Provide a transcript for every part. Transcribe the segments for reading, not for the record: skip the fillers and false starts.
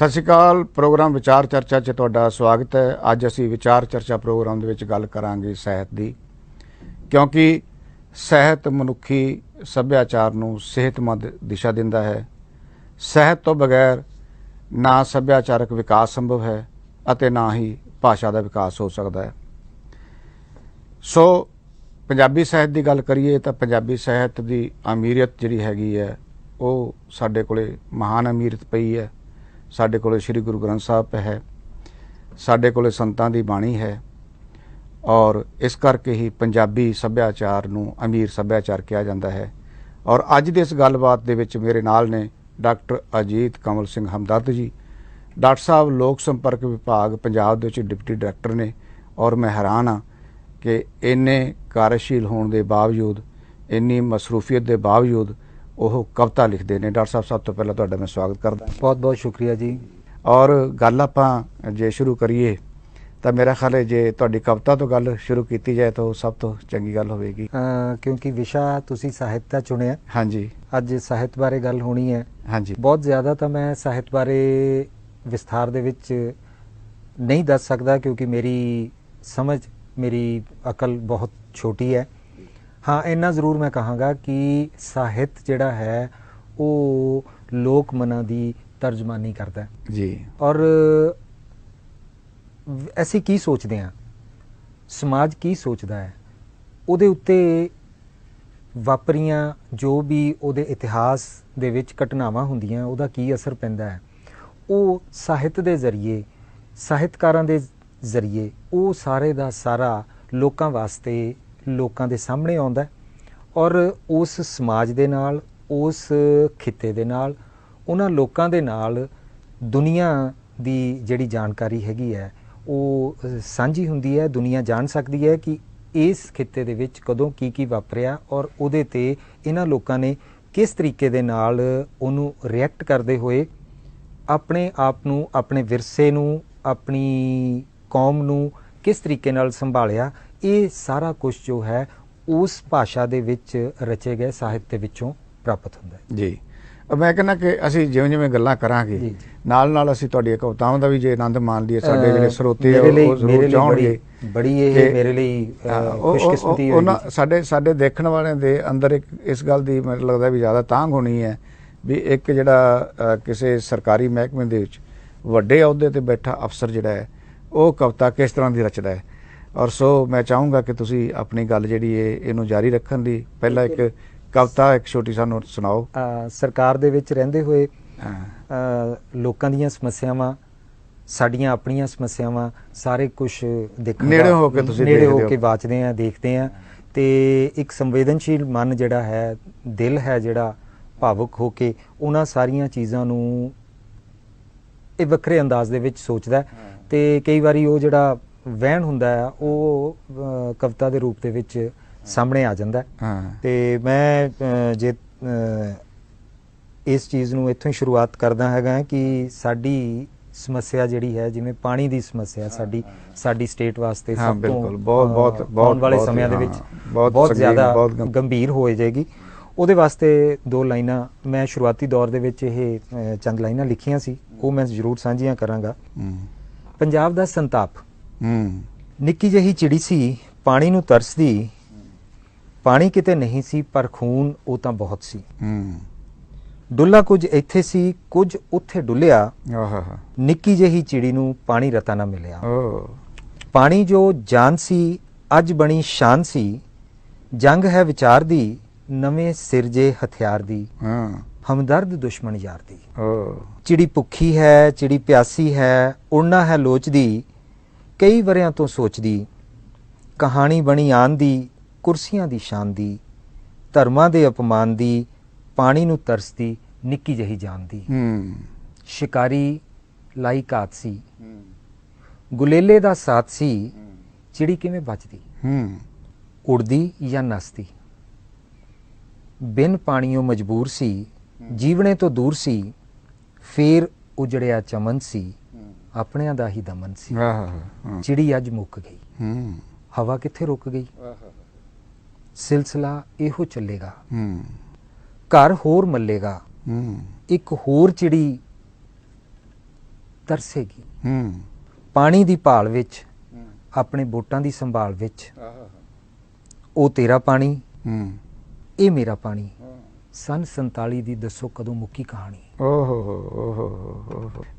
ਸਤਿ ਸ਼੍ਰੀ ਅਕਾਲ। ਪ੍ਰੋਗਰਾਮ ਵਿਚਾਰ ਚਰਚਾ 'ਚ ਤੁਹਾਡਾ ਸਵਾਗਤ ਹੈ। ਅੱਜ ਅਸੀਂ ਵਿਚਾਰ ਚਰਚਾ ਪ੍ਰੋਗਰਾਮ ਦੇ ਵਿੱਚ ਗੱਲ ਕਰਾਂਗੇ ਸਾਹਿਤ ਦੀ, ਕਿਉਂਕਿ ਸਾਹਿਤ ਮਨੁੱਖੀ ਸੱਭਿਆਚਾਰ ਨੂੰ ਸਿਹਤਮੰਦ ਦਿਸ਼ਾ ਦਿੰਦਾ ਹੈ। ਸਾਹਿਤ ਤੋਂ ਬਗੈਰ ਨਾ ਸੱਭਿਆਚਾਰਕ ਵਿਕਾਸ ਸੰਭਵ ਹੈ ਅਤੇ ਨਾ ਹੀ ਭਾਸ਼ਾ ਦਾ ਵਿਕਾਸ ਹੋ ਸਕਦਾ ਹੈ। ਸੋ ਪੰਜਾਬੀ ਸਾਹਿਤ ਦੀ ਗੱਲ ਕਰੀਏ ਤਾਂ ਪੰਜਾਬੀ ਸਾਹਿਤ ਦੀ ਅਮੀਰੀਅਤ ਜਿਹੜੀ ਹੈਗੀ ਹੈ ਉਹ ਸਾਡੇ ਕੋਲੇ ਮਹਾਨ ਅਮੀਰਤ ਪਈ ਹੈ। ਸਾਡੇ ਕੋਲੇ ਸ਼੍ਰੀ ਗੁਰੂ ਗ੍ਰੰਥ ਸਾਹਿਬ ਹੈ, ਸਾਡੇ ਕੋਲੇ ਸੰਤਾਂ ਦੀ ਬਾਣੀ ਹੈ, ਔਰ ਇਸ ਕਰਕੇ ਹੀ ਪੰਜਾਬੀ ਸੱਭਿਆਚਾਰ ਨੂੰ ਅਮੀਰ ਸੱਭਿਆਚਾਰ ਕਿਹਾ ਜਾਂਦਾ ਹੈ। ਔਰ ਅੱਜ ਦੇ ਇਸ ਗੱਲਬਾਤ ਦੇ ਵਿੱਚ ਮੇਰੇ ਨਾਲ ਨੇ ਡਾਕਟਰ ਅਜੀਤ ਕਮਲ ਸਿੰਘ ਹਮਦਰਦ ਜੀ। ਡਾਕਟਰ ਸਾਹਿਬ ਲੋਕ ਸੰਪਰਕ ਵਿਭਾਗ ਪੰਜਾਬ ਦੇ ਵਿੱਚ ਡਿਪਟੀ ਡਾਇਰੈਕਟਰ ਨੇ, ਔਰ ਮੈਂ ਹੈਰਾਨ ਹਾਂ ਕਿ ਇੰਨੇ ਕਾਰਜਸ਼ੀਲ ਹੋਣ ਦੇ ਬਾਵਜੂਦ, ਇੰਨੀ ਮਸਰੂਫੀਅਤ ਦੇ ਬਾਵਜੂਦ ਉਹ ਕਵਿਤਾ ਲਿਖਦੇ ਨੇ। ਡਾਕਟਰ ਸਾਹਿਬ, ਸਭ ਤੋਂ ਪਹਿਲਾਂ ਤੁਹਾਡਾ ਮੈਂ ਸਵਾਗਤ ਕਰਦਾ। ਬਹੁਤ ਬਹੁਤ ਸ਼ੁਕਰੀਆ ਜੀ। ਔਰ ਗੱਲ ਆਪਾਂ ਜੇ ਸ਼ੁਰੂ ਕਰੀਏ ਤਾਂ ਮੇਰਾ ਖਿਆਲ ਹੈ ਜੇ ਤੁਹਾਡੀ ਕਵਿਤਾ ਤੋਂ ਗੱਲ ਸ਼ੁਰੂ ਕੀਤੀ ਜਾਏ ਤਾਂ ਉਹ ਸਭ ਤੋਂ ਚੰਗੀ ਗੱਲ ਹੋਵੇਗੀ, ਕਿਉਂਕਿ ਵਿਸ਼ਾ ਤੁਸੀਂ ਸਾਹਿਤ ਦਾ ਚੁਣਿਆ। ਹਾਂਜੀ, ਅੱਜ ਸਾਹਿਤ ਬਾਰੇ ਗੱਲ ਹੋਣੀ ਹੈ। ਹਾਂਜੀ, ਬਹੁਤ ਜ਼ਿਆਦਾ ਤਾਂ ਮੈਂ ਸਾਹਿਤ ਬਾਰੇ ਵਿਸਥਾਰ ਦੇ ਵਿੱਚ ਨਹੀਂ ਦੱਸ ਸਕਦਾ, ਕਿਉਂਕਿ ਮੇਰੀ ਸਮਝ, ਮੇਰੀ ਅਕਲ ਬਹੁਤ ਛੋਟੀ ਹੈ। ਹਾਂ, ਇੰਨਾ ਜ਼ਰੂਰ ਮੈਂ ਕਹਾਂਗਾ ਕਿ ਸਾਹਿਤ ਜਿਹੜਾ ਹੈ ਉਹ ਲੋਕ ਮਨਾਂ ਦੀ ਤਰਜਮਾਨੀ ਕਰਦਾ ਜੀ। ਔਰ ਅਸੀਂ ਕੀ ਸੋਚਦੇ ਹਾਂ, ਸਮਾਜ ਕੀ ਸੋਚਦਾ ਹੈ, ਉਹਦੇ ਉੱਤੇ ਵਾਪਰੀਆਂ ਜੋ ਵੀ ਉਹਦੇ ਇਤਿਹਾਸ ਦੇ ਵਿੱਚ ਘਟਨਾਵਾਂ ਹੁੰਦੀਆਂ, ਉਹਦਾ ਕੀ ਅਸਰ ਪੈਂਦਾ ਹੈ, ਉਹ ਸਾਹਿਤ ਦੇ ਜ਼ਰੀਏ, ਸਾਹਿਤਕਾਰਾਂ ਦੇ ਜ਼ਰੀਏ ਉਹ ਸਾਰੇ ਦਾ ਸਾਰਾ ਲੋਕਾਂ ਵਾਸਤੇ, ਲੋਕਾਂ ਦੇ ਸਾਹਮਣੇ ਆਉਂਦਾ। ਔਰ ਉਸ ਸਮਾਜ ਦੇ ਨਾਲ, ਉਸ ਖਿੱਤੇ ਦੇ ਨਾਲ, ਉਹਨਾਂ ਲੋਕਾਂ ਦੇ ਨਾਲ ਦੁਨੀਆ ਦੀ ਜਿਹੜੀ ਜਾਣਕਾਰੀ ਹੈਗੀ ਹੈ ਉਹ ਸਾਂਝੀ ਹੁੰਦੀ ਹੈ। ਦੁਨੀਆ ਜਾਣ ਸਕਦੀ ਹੈ ਕਿ ਇਸ ਖਿੱਤੇ ਦੇ ਵਿੱਚ ਕਦੋਂ ਕੀ ਕੀ ਵਾਪਰਿਆ, ਔਰ ਉਹਦੇ ਤੇ ਇਹਨਾਂ ਲੋਕਾਂ ਨੇ ਕਿਸ ਤਰੀਕੇ ਦੇ ਨਾਲ ਉਹਨੂੰ ਰਿਐਕਟ ਕਰਦੇ ਹੋਏ ਆਪਣੇ ਆਪ ਨੂੰ, ਆਪਣੇ ਵਿਰਸੇ ਨੂੰ, ਆਪਣੀ ਕੌਮ ਨੂੰ ਕਿਸ ਤਰੀਕੇ ਨਾਲ ਸੰਭਾਲਿਆ। ਇਹ ਸਾਰਾ ਕੁਝ ਜੋ ਹੈ ਉਸ ਭਾਸ਼ਾ ਦੇ ਵਿੱਚ ਰਚੇ ਗਏ ਸਾਹਿਤ ਦੇ ਵਿੱਚੋਂ ਪ੍ਰਾਪਤ ਹੁੰਦਾ ਹੈ ਜੀ। ਮੈਂ ਕਹਿੰਦਾ ਕਿ ਅਸੀਂ ਜਿਵੇਂ ਜਿਵੇਂ ਗੱਲਾਂ ਕਰਾਂਗੇ ਨਾਲ ਨਾਲ ਅਸੀਂ ਤੁਹਾਡੀਆਂ ਕਵਿਤਾਵਾਂ ਦਾ ਵੀ ਜੇ ਆਨੰਦ ਮਾਣ ਲਈਏ, ਸਾਡੇ ਜਿਹੜੇ ਸਰੋਤੇ ਆ ਉਹ ਜ਼ਰੂਰ ਚਾਹਣਗੇ। ਬੜੀ ਇਹ ਮੇਰੇ ਲਈ ਖੁਸ਼ਕਿਸਮਤੀ ਹੋਏਗੀ। ਸਾਡੇ ਦੇਖਣ ਵਾਲਿਆਂ ਦੇ ਅੰਦਰ ਇੱਕ ਇਸ ਗੱਲ ਦੀ ਮੈਨੂੰ ਲੱਗਦਾ ਵੀ ਜ਼ਿਆਦਾ ਤਾਂਘ ਹੋਣੀ ਹੈ ਵੀ ਇੱਕ ਜਿਹੜਾ ਕਿਸੇ ਸਰਕਾਰੀ ਮਹਿਕਮੇ ਦੇ ਵਿੱਚ ਵੱਡੇ ਅਹੁਦੇ ਤੇ ਬੈਠਾ ਅਫਸਰ ਜਿਹੜਾ ਹੈ ਉਹ ਕਵਿਤਾ ਕਿਸ ਤਰ੍ਹਾਂ ਦੀ ਰਚਦਾ ਹੈ। ਔਰ ਸੋ ਮੈਂ ਚਾਹੂੰਗਾ ਕਿ ਤੁਸੀਂ ਆਪਣੀ ਗੱਲ ਜਿਹੜੀ ਹੈ ਇਹਨੂੰ ਜਾਰੀ ਰੱਖਣ ਲਈ ਪਹਿਲਾਂ ਇੱਕ ਕਵਿਤਾ ਇੱਕ ਛੋਟੀ ਸਾਨੂੰ ਸੁਣਾਓ। ਸਰਕਾਰ ਦੇ ਵਿੱਚ ਰਹਿੰਦੇ ਹੋਏ ਲੋਕਾਂ ਦੀਆਂ ਸਮੱਸਿਆਵਾਂ, ਸਾਡੀਆਂ ਆਪਣੀਆਂ ਸਮੱਸਿਆਵਾਂ, ਸਾਰੇ ਕੁਝ ਦੇਖਣ ਨੇੜੇ ਹੋ ਕੇ ਤੁਸੀਂ ਨੇੜੇ ਹੋ ਕੇ ਵਾਚਦੇ ਆ, ਦੇਖਦੇ ਆ, ਤੇ ਇੱਕ ਸੰਵੇਦਨਸ਼ੀਲ ਮਨ ਜਿਹੜਾ ਹੈ, ਦਿਲ ਹੈ ਜਿਹੜਾ ਭਾਵੁਕ ਹੋ ਕੇ ਉਹਨਾਂ ਸਾਰੀਆਂ ਚੀਜ਼ਾਂ ਨੂੰ ਇਹ ਵੱਖਰੇ ਅੰਦਾਜ਼ ਦੇ ਵਿੱਚ ਸੋਚਦਾ। ਤੇ ਕਈ ਵਾਰੀ ਉਹ ਜਿਹੜਾ ਵਹਿਣ ਹੁੰਦਾ ਹੈ ਉਹ ਕਵਿਤਾ ਦੇ ਰੂਪ ਦੇ ਵਿੱਚ ਸਾਹਮਣੇ ਆ ਜਾਂਦਾ। ਤੇ ਮੈਂ ਜੇ ਇਸ ਚੀਜ਼ ਨੂੰ ਇੱਥੋਂ ਹੀ ਸ਼ੁਰੂਆਤ ਕਰਦਾ ਹੈਗਾ ਕਿ ਸਾਡੀ ਸਮੱਸਿਆ ਜਿਹੜੀ ਹੈ, ਜਿਵੇਂ ਪਾਣੀ ਦੀ ਸਮੱਸਿਆ ਸਾਡੀ ਸਟੇਟ ਵਾਸਤੇ ਸਭ ਤੋਂ ਆਉਣ ਵਾਲੇ ਸਮਿਆਂ ਦੇ ਵਿੱਚ ਬਹੁਤ ਜ਼ਿਆਦਾ ਗੰਭੀਰ ਹੋ ਜਾਏਗੀ। ਉਹਦੇ ਵਾਸਤੇ ਦੋ ਲਾਈਨਾਂ ਮੈਂ ਸ਼ੁਰੂਆਤੀ ਦੌਰ ਦੇ ਵਿੱਚ ਇਹ ਚੰਦ ਲਾਈਨਾਂ ਲਿਖੀਆਂ ਸੀ, ਉਹ ਮੈਂ ਜ਼ਰੂਰ ਸਾਂਝੀਆਂ ਕਰਾਂਗਾ। ਪੰਜਾਬ ਦਾ ਸੰਤਾਪ। ਨਿੱਕੀ ਜਿਹੀ ਚਿੜੀ ਸੀ ਪਾਣੀ ਨੂੰ ਤਰਸਦੀ, ਪਾਣੀ ਕਿਤੇ ਨਹੀਂ ਸੀ ਪਰ ਖੂਨ ਉਹ ਤਾਂ ਬਹੁਤ ਸੀ। ਡੁੱਲਾ ਕੁਝ ਇੱਥੇ ਸੀ, ਕੁਝ ਉੱਥੇ ਡੁੱਲਿਆ, ਨਿੱਕੀ ਜਿਹੀ ਚਿੜੀ ਨੂੰ ਪਾਣੀ ਰਤਾ ਨਾ ਮਿਲਿਆ। ਪਾਣੀ ਜੋ ਜਾਨ ਸੀ ਅੱਜ ਬਣੀ ਸ਼ਾਨ ਸੀ, ਜੰਗ ਹੈ ਵਿਚਾਰ ਦੀ, ਨਵੇਂ ਸਿਰਜੇ ਹਥਿਆਰ ਦੀ, ਹਮਦਰਦ ਦੁਸ਼ਮਣ ਯਾਰ ਦੀ। ਚਿੜੀ ਭੁੱਖੀ ਹੈ, ਚਿੜੀ ਪਿਆਸੀ ਹੈ, ਉੜਨਾ ਹੈ ਲੋਚਦੀ, ਕਈ ਵਰਿਆਂ ਤੋਂ ਸੋਚਦੀ, ਕਹਾਣੀ ਬਣੀ ਆਨ ਦੀ, ਕੁਰਸੀਆਂ ਦੀ ਸ਼ਾਨ ਦੀ, ਧਰਮਾਂ ਦੇ ਅਪਮਾਨ ਦੀ, ਪਾਣੀ ਨੂੰ ਤਰਸਦੀ, ਨਿੱਕੀ ਜਿਹੀ ਜਾਨ ਦੀ। ਸ਼ਿਕਾਰੀ ਲਾਈ ਘਾਤ ਸੀ, ਗੁਲੇਲੇ ਦਾ ਸਾਥ ਸੀ, ਚਿੜੀ ਕਿਵੇਂ ਬਚਦੀ, ਉੜਦੀ ਜਾਂ ਨੱਸਦੀ। ਬਿਨ ਪਾਣੀਓਂ ਮਜਬੂਰ ਸੀ, ਜੀਵਣੇ ਤੋਂ ਦੂਰ ਸੀ, ਫੇਰ ਉਜੜਿਆ ਚਮਨ ਸੀ, ਆਪਣਿਆਂ ਦਾ ਹੀ ਦਮਨ ਸੀ। ਚਿੜੀ ਅੱਜ ਮੁੱਕ ਗਈ, ਹਵਾ ਕਿੱਥੇ ਰੁਕ ਗਈ, ਸਿਲਸਿਲਾ ਇਹੋ ਚੱਲੇਗਾ, ਘਰ ਹੋਰ ਮੱਲੇਗਾ, ਇੱਕ ਹੋਰ ਚਿੜੀ ਤਰਸੇਗੀ। ਪਾਣੀ ਦੀ ਭਾਲ ਵਿੱਚ, ਆਪਣੇ ਵੋਟਾਂ ਦੀ ਸੰਭਾਲ ਵਿੱਚ, ਉਹ ਤੇਰਾ ਪਾਣੀ, ਇਹ ਮੇਰਾ ਪਾਣੀ, ਸਨ 47 ਦੀ ਦੱਸੋ ਕਦੋਂ ਮੁੱਕੀ ਕਹਾਣੀ।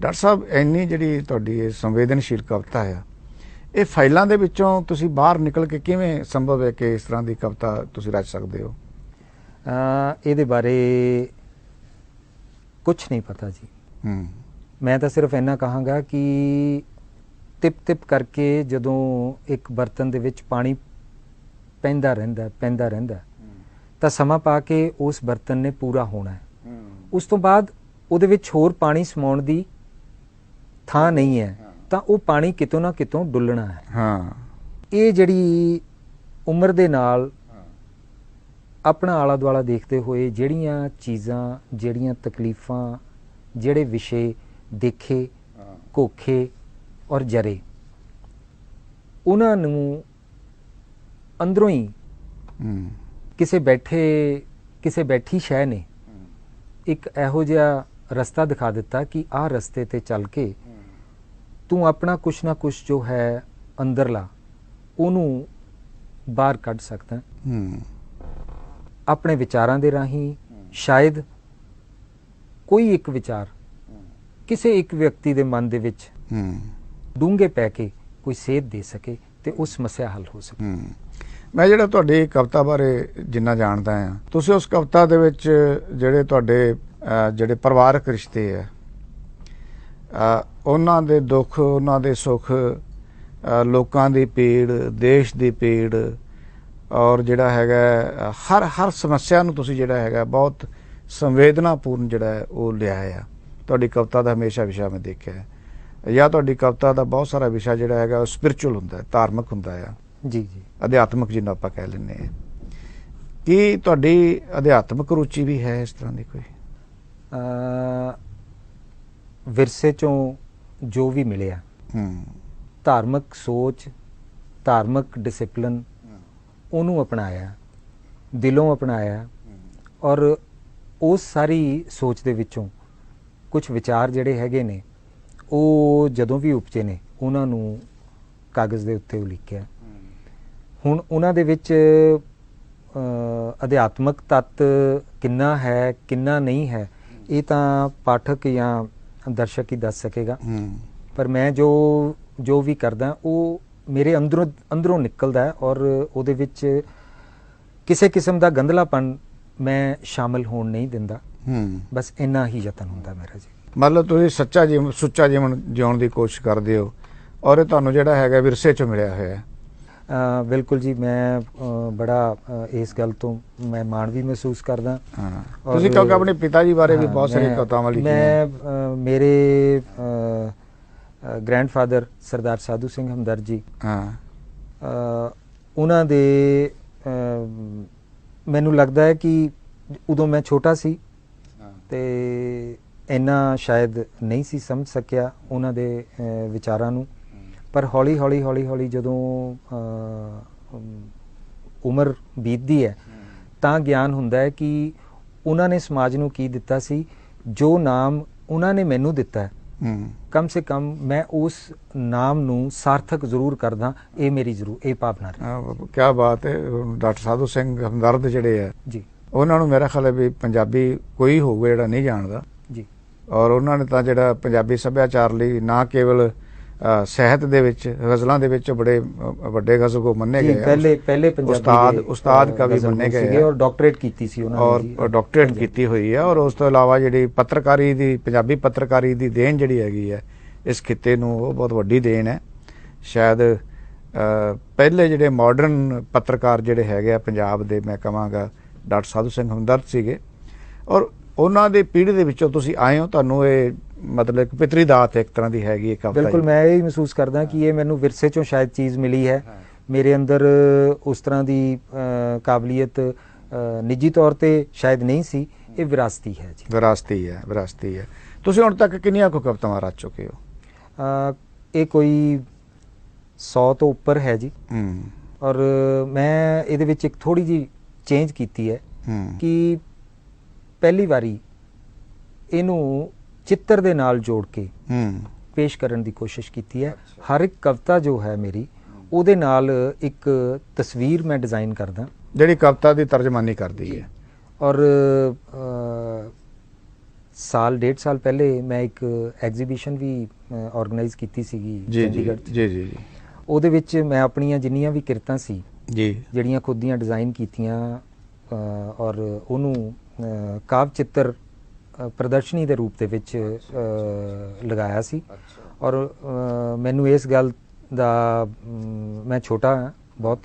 ਡਾਕਟਰ ਸਾਹਿਬ, ਇੰਨੀ ਜਿਹੜੀ ਤੁਹਾਡੀ ਇਹ ਸੰਵੇਦਨਸ਼ੀਲ ਕਵਿਤਾ ਆ, ਇਹ ਫਾਈਲਾਂ ਦੇ ਵਿੱਚੋਂ ਤੁਸੀਂ ਬਾਹਰ ਨਿਕਲ ਕੇ ਕਿਵੇਂ ਸੰਭਵ ਹੈ ਕਿ ਇਸ ਤਰ੍ਹਾਂ ਦੀ ਕਵਿਤਾ ਤੁਸੀਂ ਰਚ ਸਕਦੇ ਹੋ? ਇਹਦੇ ਬਾਰੇ ਕੁਛ ਨਹੀਂ ਪਤਾ ਜੀ। ਮੈਂ ਤਾਂ ਸਿਰਫ ਇੰਨਾ ਕਹਾਂਗਾ ਕਿ ਤਿਪ ਤਿਪ ਕਰਕੇ ਜਦੋਂ ਇੱਕ ਬਰਤਨ ਦੇ ਵਿੱਚ ਪਾਣੀ ਪੈਂਦਾ ਰਹਿੰਦਾ ਤਾਂ ਸਮਾਂ ਪਾ ਕੇ ਉਸ ਬਰਤਨ ਨੇ ਪੂਰਾ ਹੋਣਾ ਹੈ। ਉਸ ਤੋਂ ਬਾਅਦ ਉਹਦੇ ਵਿੱਚ ਹੋਰ ਪਾਣੀ ਸਮਾਉਣ ਦੀ ਥਾਂ ਨਹੀਂ ਹੈ, ਤਾਂ ਉਹ ਪਾਣੀ ਕਿਤੋਂ ਨਾ ਕਿਤੋਂ ਡੁੱਲਣਾ ਹੈ। ਇਹ ਜਿਹੜੀ ਉਮਰ ਦੇ ਨਾਲ ਆਪਣਾ ਆਲਾ ਦੁਆਲਾ ਦੇਖਦੇ ਹੋਏ ਜਿਹੜੀਆਂ ਚੀਜ਼ਾਂ, ਜਿਹੜੀਆਂ ਤਕਲੀਫਾਂ, ਜਿਹੜੇ ਵਿਸ਼ੇ ਦੇਖੇ, ਘੋਖੇ ਔਰ ਜਰੇ, ਉਹਨਾਂ ਨੂੰ ਅੰਦਰੋਂ ਹੀ ਕਿਸੇ ਬੈਠੀ ਸ਼ੈ ਨੇ ਇੱਕ ਇਹੋ ਜਿਹਾ ਰਸਤਾ ਦਿਖਾ ਦਿੱਤਾ ਕਿ ਆਹ ਰਸਤੇ ਤੇ ਚੱਲ ਕੇ ਤੂੰ ਆਪਣਾ ਕੁਛ ਨਾ ਕੁਛ ਜੋ ਹੈ ਅੰਦਰਲਾ, ਉਹਨੂੰ ਬਾਹਰ ਕੱਢ ਸਕਦਾ। ਆਪਣੇ ਵਿਚਾਰਾਂ ਦੇ ਰਾਹੀਂ ਸ਼ਾਇਦ ਕੋਈ ਇੱਕ ਵਿਚਾਰ ਕਿਸੇ ਇੱਕ ਵਿਅਕਤੀ ਦੇ ਮਨ ਦੇ ਵਿੱਚ ਡੂੰਘੇ ਪੈ ਕੇ ਕੋਈ ਸੇਧ ਦੇ ਸਕੇ ਤੇ ਉਹ ਸਮੱਸਿਆ ਹੱਲ ਹੋ ਸਕੇ। ਮੈਂ ਜਿਹੜਾ ਤੁਹਾਡੀ ਕਵਿਤਾ ਬਾਰੇ ਜਿੰਨਾ ਜਾਣਦਾ ਹਾਂ, ਤੁਸੀਂ ਉਸ ਕਵਿਤਾ ਦੇ ਵਿੱਚ ਜਿਹੜੇ ਤੁਹਾਡੇ ਜਿਹੜੇ ਪਰਿਵਾਰਕ ਰਿਸ਼ਤੇ ਆ, ਉਹਨਾਂ ਦੇ ਦੁੱਖ, ਉਹਨਾਂ ਦੇ ਸੁੱਖ, ਲੋਕਾਂ ਦੀ ਪੀੜ, ਦੇਸ਼ ਦੀ ਪੀੜ, ਔਰ ਜਿਹੜਾ ਹੈਗਾ ਹਰ ਸਮੱਸਿਆ ਨੂੰ ਤੁਸੀਂ ਜਿਹੜਾ ਹੈਗਾ ਬਹੁਤ ਸੰਵੇਦਨਾਪੂਰਨ ਜਿਹੜਾ ਹੈ ਉਹ ਲਿਆ ਆ। ਤੁਹਾਡੀ ਕਵਿਤਾ ਦਾ ਹਮੇਸ਼ਾ ਵਿਸ਼ਾ ਮੈਂ ਦੇਖਿਆ ਹੈ, ਜਾਂ ਤੁਹਾਡੀ ਕਵਿਤਾ ਦਾ ਬਹੁਤ ਸਾਰਾ ਵਿਸ਼ਾ ਜਿਹੜਾ ਹੈਗਾ ਉਹ ਸਪਿਰਿਚੁਅਲ ਹੁੰਦਾ, ਧਾਰਮਿਕ ਹੁੰਦਾ ਆ। ਜੀ, ਅਧਿਆਤਮਿਕ ਜਿਹਨੂੰ ਆਪਾਂ ਕਹਿ ਲੈਂਦੇ ਹਾਂ। ਕੀ ਤੁਹਾਡੀ ਅਧਿਆਤਮਿਕ ਰੁਚੀ ਵੀ ਹੈ ਇਸ ਤਰ੍ਹਾਂ ਦੀ ਕੋਈ? ਵਿਰਸੇ ਚੋਂ ਜੋ ਵੀ ਮਿਲਿਆ, ਧਾਰਮਿਕ ਸੋਚ, ਧਾਰਮਿਕ ਡਿਸਿਪਲਿਨ, ਉਹਨੂੰ ਅਪਣਾਇਆ, ਦਿਲੋਂ ਅਪਣਾਇਆ, ਔਰ ਉਸ ਸਾਰੀ ਸੋਚ ਦੇ ਵਿੱਚੋਂ ਕੁਝ ਵਿਚਾਰ ਜਿਹੜੇ ਹੈਗੇ ਨੇ ਉਹ ਜਦੋਂ ਵੀ ਉਪਜੇ ਨੇ ਉਹਨਾਂ ਨੂੰ ਕਾਗਜ਼ ਦੇ ਉੱਤੇ ਉਲੀਕਿਆ। ਹੁਣ ਉਹਨਾਂ ਦੇ ਵਿੱਚ ਅਧਿਆਤਮਕ ਤੱਤ ਕਿੰਨਾ ਹੈ, ਕਿੰਨਾ ਨਹੀਂ ਹੈ, ਇਹ ਤਾਂ ਪਾਠਕ ਜਾਂ ਦਰਸ਼ਕ ਹੀ ਦੱਸ ਸਕੇਗਾ। ਪਰ ਮੈਂ ਜੋ ਵੀ ਕਰਦਾ ਉਹ ਮੇਰੇ ਅੰਦਰੋਂ ਨਿਕਲਦਾ ਹੈ, ਔਰ ਉਹਦੇ ਵਿੱਚ ਕਿਸੇ ਕਿਸਮ ਦਾ ਗੰਧਲਾਪਣ ਮੈਂ ਸ਼ਾਮਿਲ ਹੋਣ ਨਹੀਂ ਦਿੰਦਾ। ਬਸ ਇੰਨਾ ਹੀ ਯਤਨ ਹੁੰਦਾ ਮੇਰਾ ਜੀ। ਮਤਲਬ ਤੁਸੀਂ ਸੁੱਚਾ ਜੀਵਨ ਜਿਉਣ ਦੀ ਕੋਸ਼ਿਸ਼ ਕਰਦੇ ਹੋ, ਔਰ ਇਹ ਤੁਹਾਨੂੰ ਜਿਹੜਾ ਹੈਗਾ ਵਿਰਸੇ ਚੋਂ ਮਿਲਿਆ ਹੋਇਆ ਹੈ। ਬਿਲਕੁਲ ਜੀ, ਮੈਂ ਬੜਾ ਇਸ ਗੱਲ ਤੋਂ ਮੈਂ ਮਾਣ ਵੀ ਮਹਿਸੂਸ ਕਰਦਾ। ਤੁਸੀਂ ਕਿਉਂਕਿ ਆਪਣੇ ਪਿਤਾ ਜੀ ਬਾਰੇ ਵੀ ਬਹੁਤ ਸਾਰੀਆਂ ਕਵਿਤਾਵਾਂ ਲਿਖੀਆਂ। ਮੈਂ ਮੇਰੇ ਗ੍ਰੈਂਡਫਾਦਰ ਸਰਦਾਰ ਸਾਧੂ ਸਿੰਘ ਹਮਦਰਦ ਜੀ, ਉਹਨਾਂ ਦੇ ਮੈਨੂੰ ਲੱਗਦਾ ਹੈ ਕਿ ਉਦੋਂ ਮੈਂ ਛੋਟਾ ਸੀ ਤੇ ਇੰਨਾ ਸ਼ਾਇਦ ਨਹੀਂ ਸੀ ਸਮਝ ਸਕਿਆ ਉਹਨਾਂ ਦੇ ਵਿਚਾਰਾਂ ਨੂੰ, ਪਰ ਹੌਲੀ ਜਦੋਂ ਉਮਰ ਬੀਤਦੀ ਹੈ ਤਾਂ ਗਿਆਨ ਹੁੰਦਾ ਹੈ ਕਿ ਉਹਨਾਂ ਨੇ ਸਮਾਜ ਨੂੰ ਕੀ ਦਿੱਤਾ ਸੀ। ਜੋ ਨਾਮ ਉਹਨਾਂ ਨੇ ਮੈਨੂੰ ਦਿੱਤਾ ਹੈ, ਕਮ ਸੇ ਕਮ ਮੈਂ ਉਸ ਨਾਮ ਨੂੰ ਸਾਰਥਕ ਜ਼ਰੂਰ ਕਰਦਾ, ਇਹ ਮੇਰੀ ਇਹ ਭਾਵਨਾ ਹੈ। ਕਿਆ ਬਾਤ ਹੈ। ਡਾਕਟਰ ਸਾਧੂ ਸਿੰਘ ਹਮਦਰਦ ਜਿਹੜੇ ਆ ਜੀ, ਉਹਨਾਂ ਨੂੰ ਮੇਰਾ ਖਿਆਲ ਹੈ ਵੀ ਪੰਜਾਬੀ ਕੋਈ ਹੋਊਗਾ ਜਿਹੜਾ ਨਹੀਂ ਜਾਣਦਾ ਜੀ। ਔਰ ਉਹਨਾਂ ਨੇ ਤਾਂ ਜਿਹੜਾ ਪੰਜਾਬੀ ਸੱਭਿਆਚਾਰ ਲਈ ਨਾ ਕੇਵਲ ਸਾਹਿਤ ਦੇ ਵਿੱਚ, ਗਜ਼ਲਾਂ ਦੇ ਵਿੱਚ ਬੜੇ ਵੱਡੇ ਗਜ਼ਲ ਮੰਨੇ ਗਏ, ਪਹਿਲੇ ਪੰਜਾਬੀ ਉਸਤਾਦ ਕਵੀ ਮੰਨੇ ਗਏ, ਔਰ ਡਾਕਟਰੇਟ ਕੀਤੀ ਸੀ ਉਹਨਾਂ ਨੇ, ਔਰ ਡਾਕਟਰੇਟ ਕੀਤੀ ਹੋਈ ਹੈ। ਔਰ ਉਸ ਤੋਂ ਇਲਾਵਾ ਜਿਹੜੀ ਪੱਤਰਕਾਰੀ ਦੀ, ਪੰਜਾਬੀ ਪੱਤਰਕਾਰੀ ਦੀ ਦੇਣ ਜਿਹੜੀ ਹੈਗੀ ਹੈ ਇਸ ਖਿੱਤੇ ਨੂੰ, ਉਹ ਬਹੁਤ ਵੱਡੀ ਦੇਣ ਹੈ। ਸ਼ਾਇਦ ਪਹਿਲੇ ਜਿਹੜੇ ਮਾਡਰਨ ਪੱਤਰਕਾਰ ਜਿਹੜੇ ਹੈਗੇ ਆ ਪੰਜਾਬ ਦੇ, ਮੈਂ ਕਹਾਂਗਾ ਡਾਕਟਰ ਸਾਧੂ ਸਿੰਘ ਹਮਦਰਦ ਸੀਗੇ, ਔਰ ਉਹਨਾਂ ਦੀ ਪੀੜ੍ਹੀ ਦੇ ਵਿੱਚੋਂ ਤੁਸੀਂ ਆਏ ਹੋ। ਤੁਹਾਨੂੰ ਇਹ ਮਤਲਬ ਇੱਕ ਪਿਤਰੀ ਦਾਤ ਇੱਕ ਤਰ੍ਹਾਂ ਦੀ ਹੈਗੀ ਹੈ। ਬਿਲਕੁਲ, ਮੈਂ ਇਹ ਮਹਿਸੂਸ ਕਰਦਾ ਕਿ ਇਹ ਮੈਨੂੰ ਵਿਰਸੇ ਚੋਂ ਸ਼ਾਇਦ ਚੀਜ਼ ਮਿਲੀ ਹੈ। ਮੇਰੇ ਅੰਦਰ ਉਸ ਤਰ੍ਹਾਂ ਦੀ ਕਾਬਲੀਅਤ ਨਿੱਜੀ ਤੌਰ ਤੇ ਸ਼ਾਇਦ ਨਹੀਂ ਸੀ, ਇਹ ਵਿਰਾਸਤੀ ਹੈ ਜੀ। ਵਿਰਾਸਤੀ ਹੈ। ਤੁਸੀਂ ਹੁਣ ਤੱਕ ਕਿੰਨੀਆਂ ਕੁ ਕਵਿਤਾਵਾਂ ਰਚ ਚੁੱਕੇ ਹੋ? ਇਹ ਕੋਈ 100 ਤੋਂ ਉੱਪਰ ਹੈ ਜੀ। ਔਰ ਮੈਂ ਇਹਦੇ ਵਿੱਚ ਇੱਕ ਥੋੜੀ ਜਿਹੀ ਚੇਂਜ ਕੀਤੀ ਹੈ ਕਿ ਪਹਿਲੀ ਵਾਰੀ ਇਹਨੂੰ ਚਿੱਤਰ ਦੇ ਨਾਲ ਜੋੜ ਕੇ ਪੇਸ਼ ਕਰਨ ਦੀ ਕੋਸ਼ਿਸ਼ ਕੀਤੀ ਹੈ। ਹਰ ਇੱਕ ਕਵਿਤਾ ਜੋ ਹੈ ਮੇਰੀ, ਉਹਦੇ ਨਾਲ ਇੱਕ ਤਸਵੀਰ ਮੈਂ ਡਿਜ਼ਾਈਨ ਕਰਦਾ, ਜਿਹੜੀ ਕਵਿਤਾ ਦੀ ਤਰਜਮਾਨੀ ਕਰਦੀ ਹੈ। ਔਰ ਸਾਲ 1.5 ਸਾਲ ਪਹਿਲੇ ਮੈਂ ਇੱਕ ਐਗਜ਼ੀਬਿਸ਼ਨ ਵੀ ਆਰਗੇਨਾਈਜ਼ ਕੀਤੀ ਸੀਗੀ ਚੰਡੀਗੜ੍ਹ 'ਚ। ਜੀ ਜੀ ਜੀ। ਉਹਦੇ ਵਿੱਚ ਮੈਂ ਆਪਣੀਆਂ ਜਿੰਨੀਆਂ ਵੀ ਕਿਰਤਾਂ ਸੀ ਜੀ, ਜਿਹੜੀਆਂ ਖੁਦ ਦੀਆਂ ਡਿਜ਼ਾਈਨ ਕੀਤੀਆਂ, ਔਰ ਉਹਨੂੰ ਕਾਵ ਚਿੱਤਰ ਪ੍ਰਦਰਸ਼ਨੀ ਦੇ ਰੂਪ ਦੇ ਵਿੱਚ ਲਗਾਇਆ ਸੀ। ਔਰ ਮੈਨੂੰ ਇਸ ਗੱਲ ਦਾ, ਮੈਂ ਛੋਟਾ ਹਾਂ ਬਹੁਤ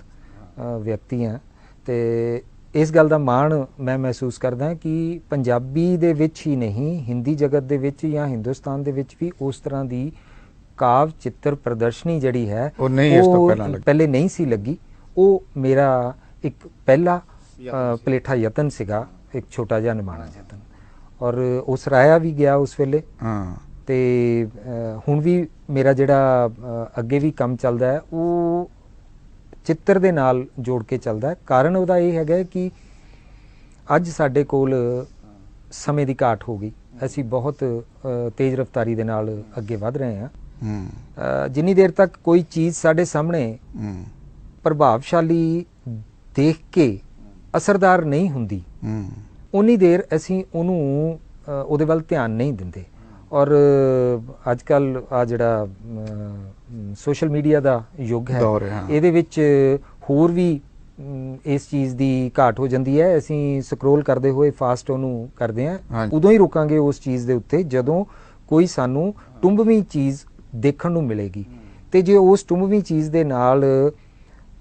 ਵਿਅਕਤੀ ਹਾਂ, ਅਤੇ ਇਸ ਗੱਲ ਦਾ ਮਾਣ ਮੈਂ ਮਹਿਸੂਸ ਕਰਦਾ ਕਿ ਪੰਜਾਬੀ ਦੇ ਵਿੱਚ ਹੀ ਨਹੀਂ, ਹਿੰਦੀ ਜਗਤ ਦੇ ਵਿੱਚ ਜਾਂ ਹਿੰਦੁਸਤਾਨ ਦੇ ਵਿੱਚ ਵੀ ਉਸ ਤਰ੍ਹਾਂ ਦੀ ਕਾਵ ਚਿੱਤਰ ਪ੍ਰਦਰਸ਼ਨੀ ਜਿਹੜੀ ਹੈ ਉਹ ਨਹੀਂ, ਇਸ ਤੋਂ ਪਹਿਲੇ ਨਹੀਂ ਸੀ ਲੱਗੀ। ਉਹ ਮੇਰਾ ਇੱਕ ਪਹਿਲਾ ਪਲੇਠਾ ਯਤਨ ਸੀਗਾ, ਇੱਕ ਛੋਟਾ ਜਿਹਾ ਨਿਮਾਣਾ ਯਤਨ, ਔਰ ਉਹ ਸਰਾਹਿਆ ਵੀ ਗਿਆ ਉਸ ਵੇਲੇ। ਤੇ ਹੁਣ ਵੀ ਮੇਰਾ ਜਿਹੜਾ ਅੱਗੇ ਵੀ ਕੰਮ ਚੱਲਦਾ ਹੈ ਉਹ ਚਿੱਤਰ ਦੇ ਨਾਲ ਜੋੜ ਕੇ ਚੱਲਦਾ ਹੈ। ਕਾਰਨ ਉਹਦਾ ਇਹ ਹੈਗਾ ਕਿ ਅੱਜ ਸਾਡੇ ਕੋਲ ਸਮੇਂ ਦੀ ਘਾਟ ਹੋ ਗਈ, ਅਸੀਂ ਬਹੁਤ ਤੇਜ਼ ਰਫ਼ਤਾਰੀ ਦੇ ਨਾਲ ਅੱਗੇ ਵਧ ਰਹੇ ਹਾਂ। ਜਿੰਨੀ ਦੇਰ ਤੱਕ ਕੋਈ ਚੀਜ਼ ਸਾਡੇ ਸਾਹਮਣੇ ਪ੍ਰਭਾਵਸ਼ਾਲੀ ਦੇਖ ਕੇ ਅਸਰਦਾਰ ਨਹੀਂ ਹੁੰਦੀ, ਉਨੀ ਦੇਰ ਅਸੀਂ ਉਹਨੂੰ ਉਹਦੇ ਵੱਲ ਧਿਆਨ ਨਹੀਂ ਦਿੰਦੇ। ਔਰ ਅੱਜ ਕੱਲ ਆ ਜਿਹੜਾ ਸੋਸ਼ਲ ਮੀਡੀਆ ਦਾ ਯੁੱਗ ਹੈ, ਇਹਦੇ ਵਿੱਚ ਹੋਰ ਵੀ ਇਸ ਚੀਜ਼ ਦੀ ਘਾਟ ਹੋ ਜਾਂਦੀ ਹੈ। ਅਸੀਂ ਸਕਰੋਲ ਕਰਦੇ ਹੋਏ ਫਾਸਟ ਉਹਨੂੰ ਕਰਦੇ ਹਾਂ। ਉਦੋਂ ਹੀ ਰੁਕਾਂਗੇ ਉਸ ਚੀਜ਼ ਦੇ ਉੱਤੇ ਜਦੋਂ ਕੋਈ ਸਾਨੂੰ ਟੁੰਬਵੀਂ ਚੀਜ਼ ਦੇਖਣ ਨੂੰ ਮਿਲੇਗੀ। ਤੇ ਜੇ ਉਸ ਟੁੰਬਵੀਂ ਚੀਜ਼ ਦੇ ਨਾਲ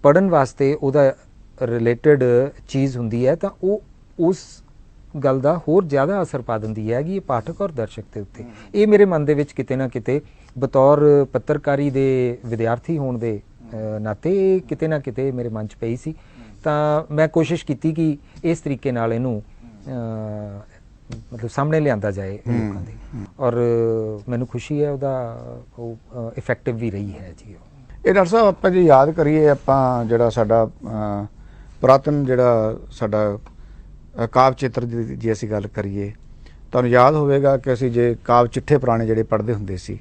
ਪੜ੍ਹਨ ਵਾਸਤੇ ਉਹਦਾ ਰਿਲੇਟਡ ਚੀਜ਼ ਹੁੰਦੀ ਹੈ ਤਾਂ ਉਹ ਉਸ ਗੱਲ ਦਾ ਹੋਰ ਜ਼ਿਆਦਾ ਅਸਰ ਪਾ ਦਿੰਦੀ ਹੈ ਕਿ ਇਹ ਪਾਠਕ ਔਰ ਦਰਸ਼ਕ ਦੇ ਉੱਤੇ। ਇਹ ਮੇਰੇ ਮਨ ਦੇ ਵਿੱਚ ਕਿਤੇ ਨਾ ਕਿਤੇ ਬਤੌਰ ਪੱਤਰਕਾਰੀ ਦੇ ਵਿਦਿਆਰਥੀ ਹੋਣ ਦੇ ਨਾਤੇ ਕਿਤੇ ਨਾ ਕਿਤੇ ਮੇਰੇ ਮਨ 'ਚ ਪਈ ਸੀ। ਤਾਂ ਮੈਂ ਕੋਸ਼ਿਸ਼ ਕੀਤੀ ਕਿ ਇਸ ਤਰੀਕੇ ਨਾਲ ਇਹਨੂੰ ਮਤਲਬ ਸਾਹਮਣੇ ਲਿਆਂਦਾ ਜਾਏ ਲੋਕਾਂ ਦੇ, ਔਰ ਮੈਨੂੰ ਖੁਸ਼ੀ ਹੈ ਉਹਦਾ ਉਹ ਇਫੈਕਟਿਵ ਵੀ ਰਹੀ ਹੈ ਜੀ। ਇਹ ਡਾਕਟਰ ਸਾਹਿਬ, ਆਪਾਂ ਜੇ ਯਾਦ ਕਰੀਏ, ਆਪਾਂ ਜਿਹੜਾ ਸਾਡਾ ਪੁਰਾਤਨ ਜਿਹੜਾ ਸਾਡਾ ਕਾਵ ਚਿੱਤਰ ਦੀ ਜੇ ਅਸੀਂ ਗੱਲ ਕਰੀਏ, ਤੁਹਾਨੂੰ ਯਾਦ ਹੋਵੇਗਾ ਕਿ ਅਸੀਂ ਜੇ ਕਾਵ ਚਿੱਠੇ ਪੁਰਾਣੇ ਜਿਹੜੇ ਪੜ੍ਹਦੇ ਹੁੰਦੇ ਸੀ,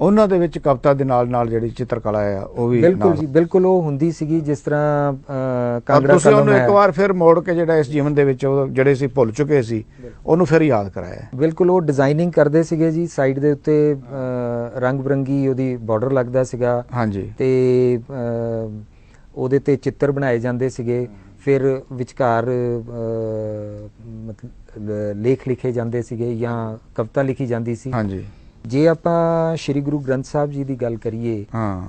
ਉਹਨਾਂ ਦੇ ਵਿੱਚ ਕਵਿਤਾ ਦੇ ਨਾਲ ਨਾਲ ਜਿਹੜੀ ਚਿੱਤਰਕਲਾ ਆ ਉਹ ਵੀ ਬਿਲਕੁਲ ਜੀ, ਬਿਲਕੁਲ ਉਹ ਹੁੰਦੀ ਸੀਗੀ। ਜਿਸ ਤਰ੍ਹਾਂ ਕਾਂਗੜਾ ਤੁਸੀਂ ਉਹਨੂੰ ਇੱਕ ਵਾਰ ਫਿਰ ਮੋੜ ਕੇ ਜਿਹੜਾ ਇਸ ਜੀਵਨ ਦੇ ਵਿੱਚ ਜਿਹੜੇ ਅਸੀਂ ਭੁੱਲ ਚੁੱਕੇ ਸੀ ਉਹਨੂੰ ਫਿਰ ਯਾਦ ਕਰਾਇਆ। ਬਿਲਕੁਲ ਉਹ ਡਿਜ਼ਾਈਨਿੰਗ ਕਰਦੇ ਸੀਗੇ ਜੀ, ਸਾਈਡ ਦੇ ਉੱਤੇ ਰੰਗ ਬਰੰਗੀ ਉਹਦੀ ਬਾਰਡਰ ਲੱਗਦਾ ਸੀਗਾ। ਹਾਂਜੀ। ਤੇ ਉਹਦੇ ਤੇ ਚਿੱਤਰ ਬਣਾਏ ਜਾਂਦੇ ਸੀਗੇ, ਫਿਰ ਵਿਚਕਾਰ ਮਤਲਬ ਲੇਖ ਲਿਖੇ ਜਾਂਦੇ ਸੀਗੇ ਜਾਂ ਕਵਿਤਾ ਲਿਖੀ ਜਾਂਦੀ ਸੀ। ਹਾਂਜੀ। ਜੇ ਆਪਾਂ ਸ਼੍ਰੀ ਗੁਰੂ ਗ੍ਰੰਥ ਸਾਹਿਬ ਜੀ ਦੀ ਗੱਲ ਕਰੀਏ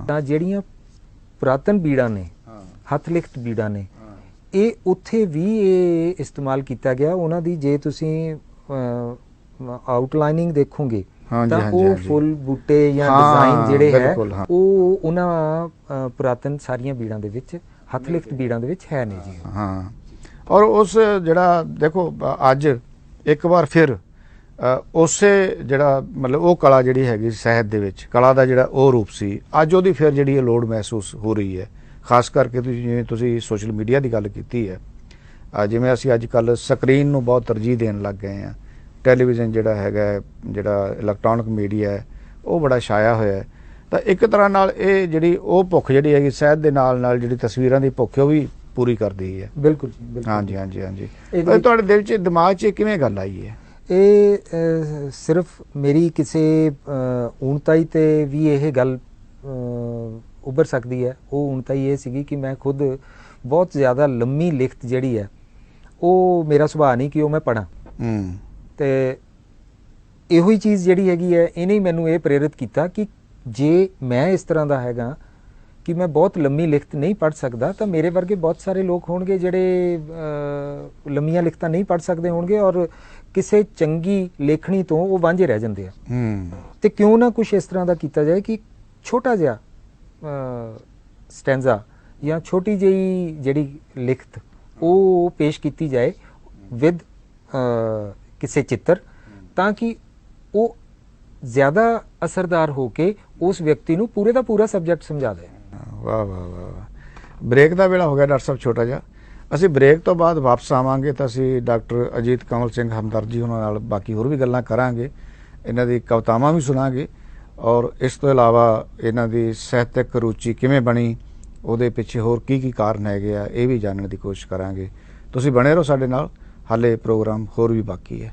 ਤਾਂ ਜਿਹੜੀਆਂ ਪੁਰਾਤਨ ਬੀੜਾਂ ਨੇ, ਹੱਥ ਲਿਖਤ ਬੀੜਾਂ ਨੇ, ਇਹ ਉੱਥੇ ਵੀ ਇਹ ਇਸਤੇਮਾਲ ਕੀਤਾ ਗਿਆ। ਉਹਨਾਂ ਦੀ ਜੇ ਤੁਸੀਂ ਆਊਟਲਾਈਨਿੰਗ ਦੇਖੋਗੇ ਤਾਂ ਉਹ ਫੁੱਲ ਬੂਟੇ ਜਾਂ ਡਿਜ਼ਾਈਨ ਜਿਹੜੇ ਹੈ ਉਹ ਉਹਨਾਂ ਪੁਰਾਤਨ ਸਾਰੀਆਂ ਬੀੜਾਂ ਦੇ ਵਿੱਚ, ਹੱਥ ਲਿਖਤ ਬੀੜਾਂ ਦੇ ਵਿੱਚ ਹੈ ਨੇ ਜੀ। ਹਾਂ, ਔਰ ਉਸ ਜਿਹੜਾ ਦੇਖੋ ਅੱਜ ਇੱਕ ਵਾਰ ਫਿਰ ਉਸੇ ਜਿਹੜਾ ਮਤਲਬ ਉਹ ਕਲਾ ਜਿਹੜੀ ਹੈਗੀ ਸਾਹਿਤ ਦੇ ਵਿੱਚ, ਕਲਾ ਦਾ ਜਿਹੜਾ ਉਹ ਰੂਪ ਸੀ, ਅੱਜ ਉਹਦੀ ਫਿਰ ਜਿਹੜੀ ਇਹ ਲੋੜ ਮਹਿਸੂਸ ਹੋ ਰਹੀ ਹੈ। ਖਾਸ ਕਰਕੇ ਜਿਵੇਂ ਤੁਸੀਂ ਸੋਸ਼ਲ ਮੀਡੀਆ ਦੀ ਗੱਲ ਕੀਤੀ ਹੈ, ਜਿਵੇਂ ਅਸੀਂ ਅੱਜ ਕੱਲ੍ਹ ਸਕਰੀਨ ਨੂੰ ਬਹੁਤ ਤਰਜੀਹ ਦੇਣ ਲੱਗ ਗਏ ਹਾਂ। ਟੈਲੀਵਿਜ਼ਨ ਜਿਹੜਾ ਹੈਗਾ, ਜਿਹੜਾ ਇਲੈਕਟ੍ਰੋਨਿਕ ਮੀਡੀਆ ਹੈ, ਉਹ ਬੜਾ ਛਾਇਆ ਹੋਇਆ ਹੈ। ਤਾਂ ਇੱਕ ਤਰ੍ਹਾਂ ਨਾਲ ਇਹ ਜਿਹੜੀ ਉਹ ਭੁੱਖ ਜਿਹੜੀ ਹੈਗੀ ਸਾਹਿਤ ਦੇ ਨਾਲ ਨਾਲ ਜਿਹੜੀ ਤਸਵੀਰਾਂ ਦੀ ਭੁੱਖ ਉਹ ਵੀ ਪੂਰੀ ਕਰਦੀ ਹੈ। ਬਿਲਕੁਲ ਜੀ, ਬਿਲਕੁਲ। ਹਾਂਜੀ ਹਾਂਜੀ ਹਾਂਜੀ। ਤੁਹਾਡੇ ਦਿਲ 'ਚ, ਦਿਮਾਗ 'ਚ ਕਿਵੇਂ ਗੱਲ ਆਈ ਹੈ? ਇਹ ਸਿਰਫ ਮੇਰੀ ਕਿਸੇ ਊਣਤਾਈ ਤੇ ਵੀ ਇਹ ਗੱਲ ਉੱਭਰ ਸਕਦੀ ਹੈ। ਉਹ ਊਣਤਾਈ ਇਹ ਸੀਗੀ ਕਿ ਮੈਂ ਖੁਦ ਬਹੁਤ ਜ਼ਿਆਦਾ ਲੰਮੀ ਲਿਖਤ ਜਿਹੜੀ ਹੈ ਉਹ ਮੇਰਾ ਸੁਭਾਅ ਨਹੀਂ ਕਿ ਉਹ ਮੈਂ ਪੜ੍ਹਾਂ। ਤੇ ਇਹੋ ਹੀ ਚੀਜ਼ ਜਿਹੜੀ ਹੈਗੀ ਹੈ, ਇਹਨੇ ਮੈਨੂੰ ਇਹ ਪ੍ਰੇਰਿਤ ਕੀਤਾ ਕਿ ਜੇ ਮੈਂ ਇਸ ਤਰ੍ਹਾਂ ਦਾ ਹੈਗਾ ਕਿ ਮੈਂ ਬਹੁਤ ਲੰਮੀ ਲਿਖਤ ਨਹੀਂ ਪੜ੍ਹ ਸਕਦਾ, ਤਾਂ ਮੇਰੇ ਵਰਗੇ ਬਹੁਤ ਸਾਰੇ ਲੋਕ ਹੋਣਗੇ ਜਿਹੜੇ ਲੰਮੀਆਂ ਲਿਖਤਾਂ ਨਹੀਂ ਪੜ੍ਹ ਸਕਦੇ ਹੋਣਗੇ ਔਰ ਕਿਸੇ ਚੰਗੀ ਲੇਖਣੀ ਤੋਂ ਉਹ ਵਾਂਝੇ ਰਹਿ ਜਾਂਦੇ ਆ। ਤੇ ਕਿਉਂ ਨਾ ਕੁਝ ਇਸ ਤਰ੍ਹਾਂ ਦਾ ਕੀਤਾ ਜਾਏ ਕਿ ਛੋਟਾ ਜਿਹਾ ਸਟੈਂਜ਼ਾ ਜਾਂ ਛੋਟੀ ਜਿਹੀ ਜਿਹੜੀ ਲਿਖਤ ਉਹ ਪੇਸ਼ ਕੀਤੀ ਜਾਏ ਵਿਦ ਕਿਸੇ ਚਿੱਤਰ, ਤਾਂ ਕਿ ਉਹ ਜ਼ਿਆਦਾ ਅਸਰਦਾਰ ਹੋ ਕੇ ਉਸ ਵਿਅਕਤੀ ਨੂੰ ਪੂਰੇ ਦਾ ਪੂਰਾ ਸਬਜੈਕਟ ਸਮਝਾ ਦੇ। ਵਾਹ ਵਾਹ ਵਾਹ। ਬ੍ਰੇਕ ਦਾ ਵੇਲਾ ਹੋ ਗਿਆ ਡਾਕਟਰ ਸਾਹਿਬ, ਛੋਟਾ ਜਿਹਾ। ਅਸੀਂ ਬ੍ਰੇਕ ਤੋਂ ਬਾਅਦ ਵਾਪਸ ਆਵਾਂਗੇ ਤਾਂ ਅਸੀਂ ਡਾਕਟਰ ਅਜੀਤ ਕਮਲ ਸਿੰਘ ਹਮਦਰਦ ਜੀ ਉਹਨਾਂ ਨਾਲ ਬਾਕੀ ਹੋਰ ਵੀ ਗੱਲਾਂ ਕਰਾਂਗੇ, ਇਹਨਾਂ ਦੀ ਕਵਿਤਾਵਾਂ ਵੀ ਸੁਣਾਂਗੇ ਔਰ ਇਸ ਤੋਂ ਇਲਾਵਾ ਇਹਨਾਂ ਦੀ ਸਾਹਿਤਕ ਰੁਚੀ ਕਿਵੇਂ ਬਣੀ, ਉਹਦੇ ਪਿੱਛੇ ਹੋਰ ਕੀ ਕਾਰਨ ਹੈਗੇ ਆ, ਇਹ ਵੀ ਜਾਣਨ ਦੀ ਕੋਸ਼ਿਸ਼ ਕਰਾਂਗੇ। ਤੁਸੀਂ ਬਣੇ ਰਹੋ ਸਾਡੇ ਨਾਲ, ਹਾਲੇ ਪ੍ਰੋਗਰਾਮ ਹੋਰ ਵੀ ਬਾਕੀ ਹੈ।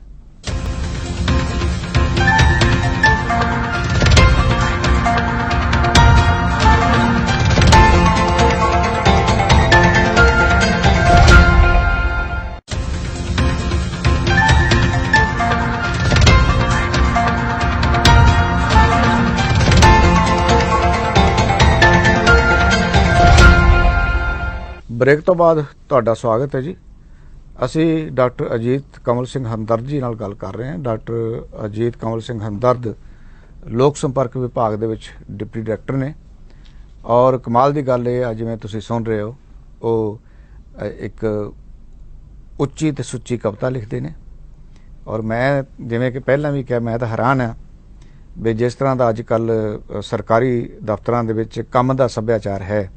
ਬ੍ਰੇਕ ਤੋਂ ਬਾਅਦ ਤੁਹਾਡਾ ਸਵਾਗਤ ਹੈ ਜੀ। ਅਸੀਂ ਡਾਕਟਰ ਅਜੀਤ ਕਮਲ ਸਿੰਘ ਹਮਦਰਦ ਜੀ ਨਾਲ ਗੱਲ ਕਰ ਰਹੇ ਹਾਂ। ਡਾਕਟਰ ਅਜੀਤ ਕਮਲ ਸਿੰਘ ਹਮਦਰਦ ਲੋਕ ਸੰਪਰਕ ਵਿਭਾਗ ਦੇ ਵਿੱਚ ਡਿਪਟੀ ਡਾਇਰੈਕਟਰ ਨੇ, ਔਰ ਕਮਾਲ ਦੀ ਗੱਲ ਇਹ ਆ, ਜਿਵੇਂ ਤੁਸੀਂ ਸੁਣ ਰਹੇ ਹੋ, ਉਹ ਇੱਕ ਉੱਚੀ ਤੇ ਸੁੱਚੀ ਕਵਿਤਾ ਲਿਖਦੇ ਨੇ। ਔਰ ਮੈਂ ਜਿਵੇਂ ਕਿ ਪਹਿਲਾਂ ਵੀ ਕਿਹਾ, ਮੈਂ ਤਾਂ ਹੈਰਾਨ ਹਾਂ ਵੀ ਜਿਸ ਤਰ੍ਹਾਂ ਦਾ ਅੱਜ ਕੱਲ੍ਹ ਸਰਕਾਰੀ ਦਫ਼ਤਰਾਂ ਦੇ ਵਿੱਚ ਕੰਮ ਦਾ ਸੱਭਿਆਚਾਰ ਹੈ,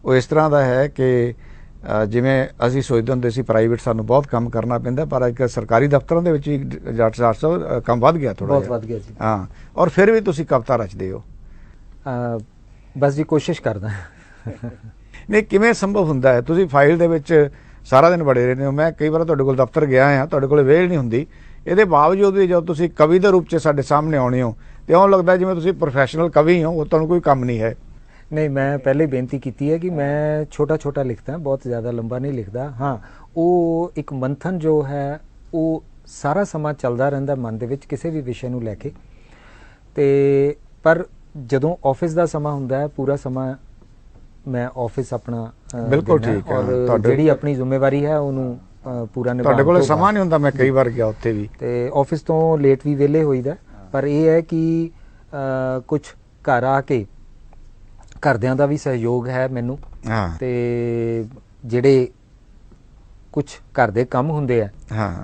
ਉਹ ਇਸ ਤਰ੍ਹਾਂ ਦਾ ਹੈ ਕਿ ਜਿਵੇਂ ਅਸੀਂ ਸੋਚਦੇ ਹੁੰਦੇ ਸੀ ਪ੍ਰਾਈਵੇਟ ਸਾਨੂੰ ਬਹੁਤ ਕੰਮ ਕਰਨਾ ਪੈਂਦਾ, ਪਰ ਅੱਜ ਕੱਲ੍ਹ ਸਰਕਾਰੀ ਦਫ਼ਤਰਾਂ ਦੇ ਵਿੱਚ ਵੀ ਡਾਕਟਰ ਸਾਹਿਬ ਕੰਮ ਵੱਧ ਗਿਆ, ਥੋੜ੍ਹਾ ਬਹੁਤ ਵੱਧ ਗਿਆ ਜੀ। ਹਾਂ, ਔਰ ਫਿਰ ਵੀ ਤੁਸੀਂ ਕਵਿਤਾ ਰਚਦੇ ਹੋ। ਬਸ ਜੀ ਕੋਸ਼ਿਸ਼ ਕਰਦਾ। ਨਹੀਂ, ਕਿਵੇਂ ਸੰਭਵ ਹੁੰਦਾ ਹੈ? ਤੁਸੀਂ ਫਾਈਲ ਦੇ ਵਿੱਚ ਸਾਰਾ ਦਿਨ ਬੜੇ ਰਹਿੰਦੇ ਹੋ। ਮੈਂ ਕਈ ਵਾਰ ਤੁਹਾਡੇ ਕੋਲ ਦਫ਼ਤਰ ਗਿਆ ਹਾਂ, ਤੁਹਾਡੇ ਕੋਲ ਵੇਲ ਨਹੀਂ ਹੁੰਦੀ। ਇਹਦੇ ਬਾਵਜੂਦ ਵੀ ਜਦੋਂ ਤੁਸੀਂ ਕਵੀ ਦੇ ਰੂਪ 'ਚ ਸਾਡੇ ਸਾਹਮਣੇ ਆਉਣੇ ਹੋ ਤੇ ਇਉਂ ਲੱਗਦਾ ਜਿਵੇਂ ਤੁਸੀਂ ਪ੍ਰੋਫੈਸ਼ਨਲ ਕਵੀ ਹੋ, ਉਹ ਤੁਹਾਨੂੰ ਕੋਈ ਕੰਮ ਨਹੀਂ ਹੈ। ਨਹੀਂ, ਮੈਂ ਪਹਿਲੇ ਬੇਨਤੀ ਕੀਤੀ ਹੈ ਕਿ ਮੈਂ ਛੋਟਾ ਲਿਖਦਾ, ਬਹੁਤ ਜ਼ਿਆਦਾ ਲੰਬਾ ਨਹੀਂ ਲਿਖਦਾ। ਹਾਂ, ਉਹ ਇੱਕ ਮੰਥਨ ਜੋ ਹੈ ਉਹ ਸਾਰਾ ਸਮਾਂ ਚੱਲਦਾ ਰਹਿੰਦਾ ਮਨ ਦੇ ਵਿੱਚ ਕਿਸੇ ਵੀ ਵਿਸ਼ੇ ਨੂੰ ਲੈ ਕੇ। ਤੇ ਪਰ ਜਦੋਂ ਆਫਿਸ ਦਾ ਸਮਾਂ ਹੁੰਦਾ ਹੈ, ਪੂਰਾ ਸਮਾਂ ਮੈਂ ਆਫਿਸ ਆਪਣਾ ਬਿਲਕੁਲ ਠੀਕ ਹੈ, ਔਰ ਜਿਹੜੀ ਆਪਣੀ ਜ਼ਿੰਮੇਵਾਰੀ ਹੈ ਉਹਨੂੰ ਪੂਰਾ ਨਿਭਾਉਣ। ਤੁਹਾਡੇ ਕੋਲ ਸਮਾਂ ਨਹੀਂ ਹੁੰਦਾ, ਮੈਂ ਕਈ ਵਾਰ ਗਿਆ ਉੱਥੇ ਵੀ, ਤੇ ਆਫਿਸ ਤੋਂ ਲੇਟ ਵੀ ਵਿਹਲੇ ਹੋਈਦਾ। ਪਰ ਇਹ ਹੈ ਕਿ ਕੁਝ ਘਰ ਆ ਕੇ ਘਰਦਿਆਂ ਦਾ ਵੀ ਸਹਿਯੋਗ ਹੈ ਮੈਨੂੰ, ਤੇ ਜਿਹੜੇ ਕੁਝ ਘਰ ਦੇ ਕੰਮ ਹੁੰਦੇ ਆ,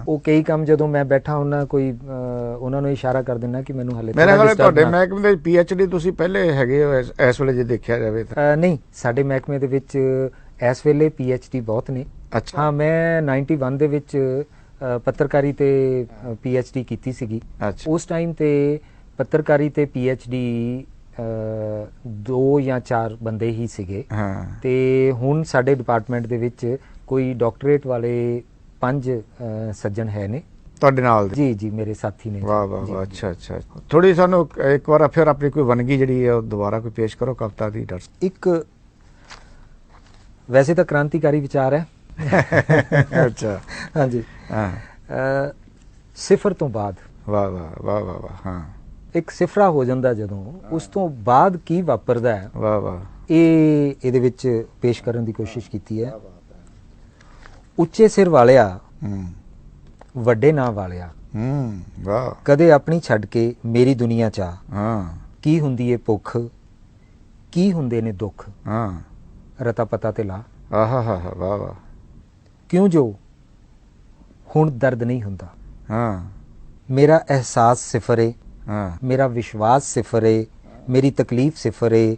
ਉਹ ਕਈ ਕੰਮ ਜਦੋਂ ਮੈਂ ਬੈਠਾ ਹੁੰਦਾ, ਕੋਈ ਉਹਨਾਂ ਨੂੰ ਇਸ਼ਾਰਾ ਕਰ ਦਿੰਦਾ ਕਿ ਮੈਨੂੰ ਹਲੇ ਮੇਰੇ ਖਿਆਲ ਤੁਹਾਡੇ ਮਹਿਕਮੇ ਦੇ PhD ਤੁਸੀਂ ਪਹਿਲੇ ਹੈਗੇ ਹੋ ਇਸ ਵੇਲੇ, ਜੇ ਦੇਖਿਆ ਜਾਵੇ ਤਾਂ। ਨਹੀਂ, ਸਾਡੇ ਮਹਿਕਮੇ ਦੇ ਵਿੱਚ ਇਸ ਵੇਲੇ PhD ਬਹੁਤ ਨੇ। ਹਾਂ, ਮੈਂ 91 ਦੇ ਵਿੱਚ ਪੱਤਰਕਾਰੀ ਤੇ PhD ਕੀਤੀ ਸੀਗੀ। ਉਸ ਟਾਈਮ ਤੇ ਪੱਤਰਕਾਰੀ ਤੇ PhD 2 ਜਾਂ 4 ਬੰਦੇ ਹੀ ਸੀਗੇ, ਤੇ ਹੁਣ ਸਾਡੇ ਡਿਪਾਰਟਮੈਂਟ ਦੇ ਵਿੱਚ ਕੋਈ ਡਾਕਟਰੇਟ ਵਾਲੇ 5 ਸੱਜਣ ਹੈ ਨੇ ਤੁਹਾਡੇ ਨਾਲ। ਜੀ, ਮੇਰੇ ਸਾਥੀ ਨੇ। ਵਾਹ ਵਾਹ ਵਾਹ, ਅੱਛਾ। ਥੋੜੀ ਸਾਨੂੰ ਇੱਕ ਵਾਰ ਫਿਰ ਆਪਣੀ ਕੋਈ ਵੰਨਗੀ ਜਿਹੜੀ ਹੈ ਉਹ ਦੁਬਾਰਾ ਕੋਈ ਪੇਸ਼ ਕਰੋ ਕਵਿਤਾ ਦੀ। ਇੱਕ ਵੈਸੇ ਤਾਂ ਕ੍ਰਾਂਤੀਕਾਰੀ ਵਿਚਾਰ ਹੈ। ਅੱਛਾ, ਹਾਂਜੀ। ਸਿਫਰ ਤੋਂ ਬਾਅਦ। ਵਾਹ ਵਾਹ ਵਾਹ ਵਾਹ ਵਾਹ। ਹਾਂ, ਇੱਕ ਸਿਫਰਾ ਹੋ ਜਾਂਦਾ ਜਦੋਂ, ਉਸ ਤੋਂ ਬਾਅਦ ਕੀ ਵਾਪਰਦਾ ਹੈ, ਵਾਹ ਵਾਹ, ਇਹਦੇ ਵਿੱਚ ਪੇਸ਼ ਕਰਨ ਦੀ ਕੋਸ਼ਿਸ਼ ਕੀਤੀ ਹੈ। ਉੱਚੇ ਸਿਰ ਵਾਲਿਆ, ਵੱਡੇ ਨਾਂ ਵਾਲਿਆ, ਵਾਹ, ਕਦੇ ਆਪਣੀ ਛੱਡ ਕੇ ਮੇਰੀ ਦੁਨੀਆ ਚ ਆ। ਕੀ ਹੁੰਦੀ ਏ ਭੁੱਖ, ਕੀ ਹੁੰਦੇ ਨੇ ਦੁੱਖ, ਰਤਾ ਪਤਾ ਤੇ ਲਾ। ਵਾਹ ਵਾਹ। ਕਿਉਂ ਜੋ ਹੁਣ ਦਰਦ ਨਹੀਂ ਹੁੰਦਾ, ਮੇਰਾ ਅਹਿਸਾਸ ਸਿਫਰ ਏ, ਮੇਰਾ ਵਿਸ਼ਵਾਸ ਸਿਫਰ ਏ, ਮੇਰੀ ਤਕਲੀਫ ਸਿਫਰ ਏ,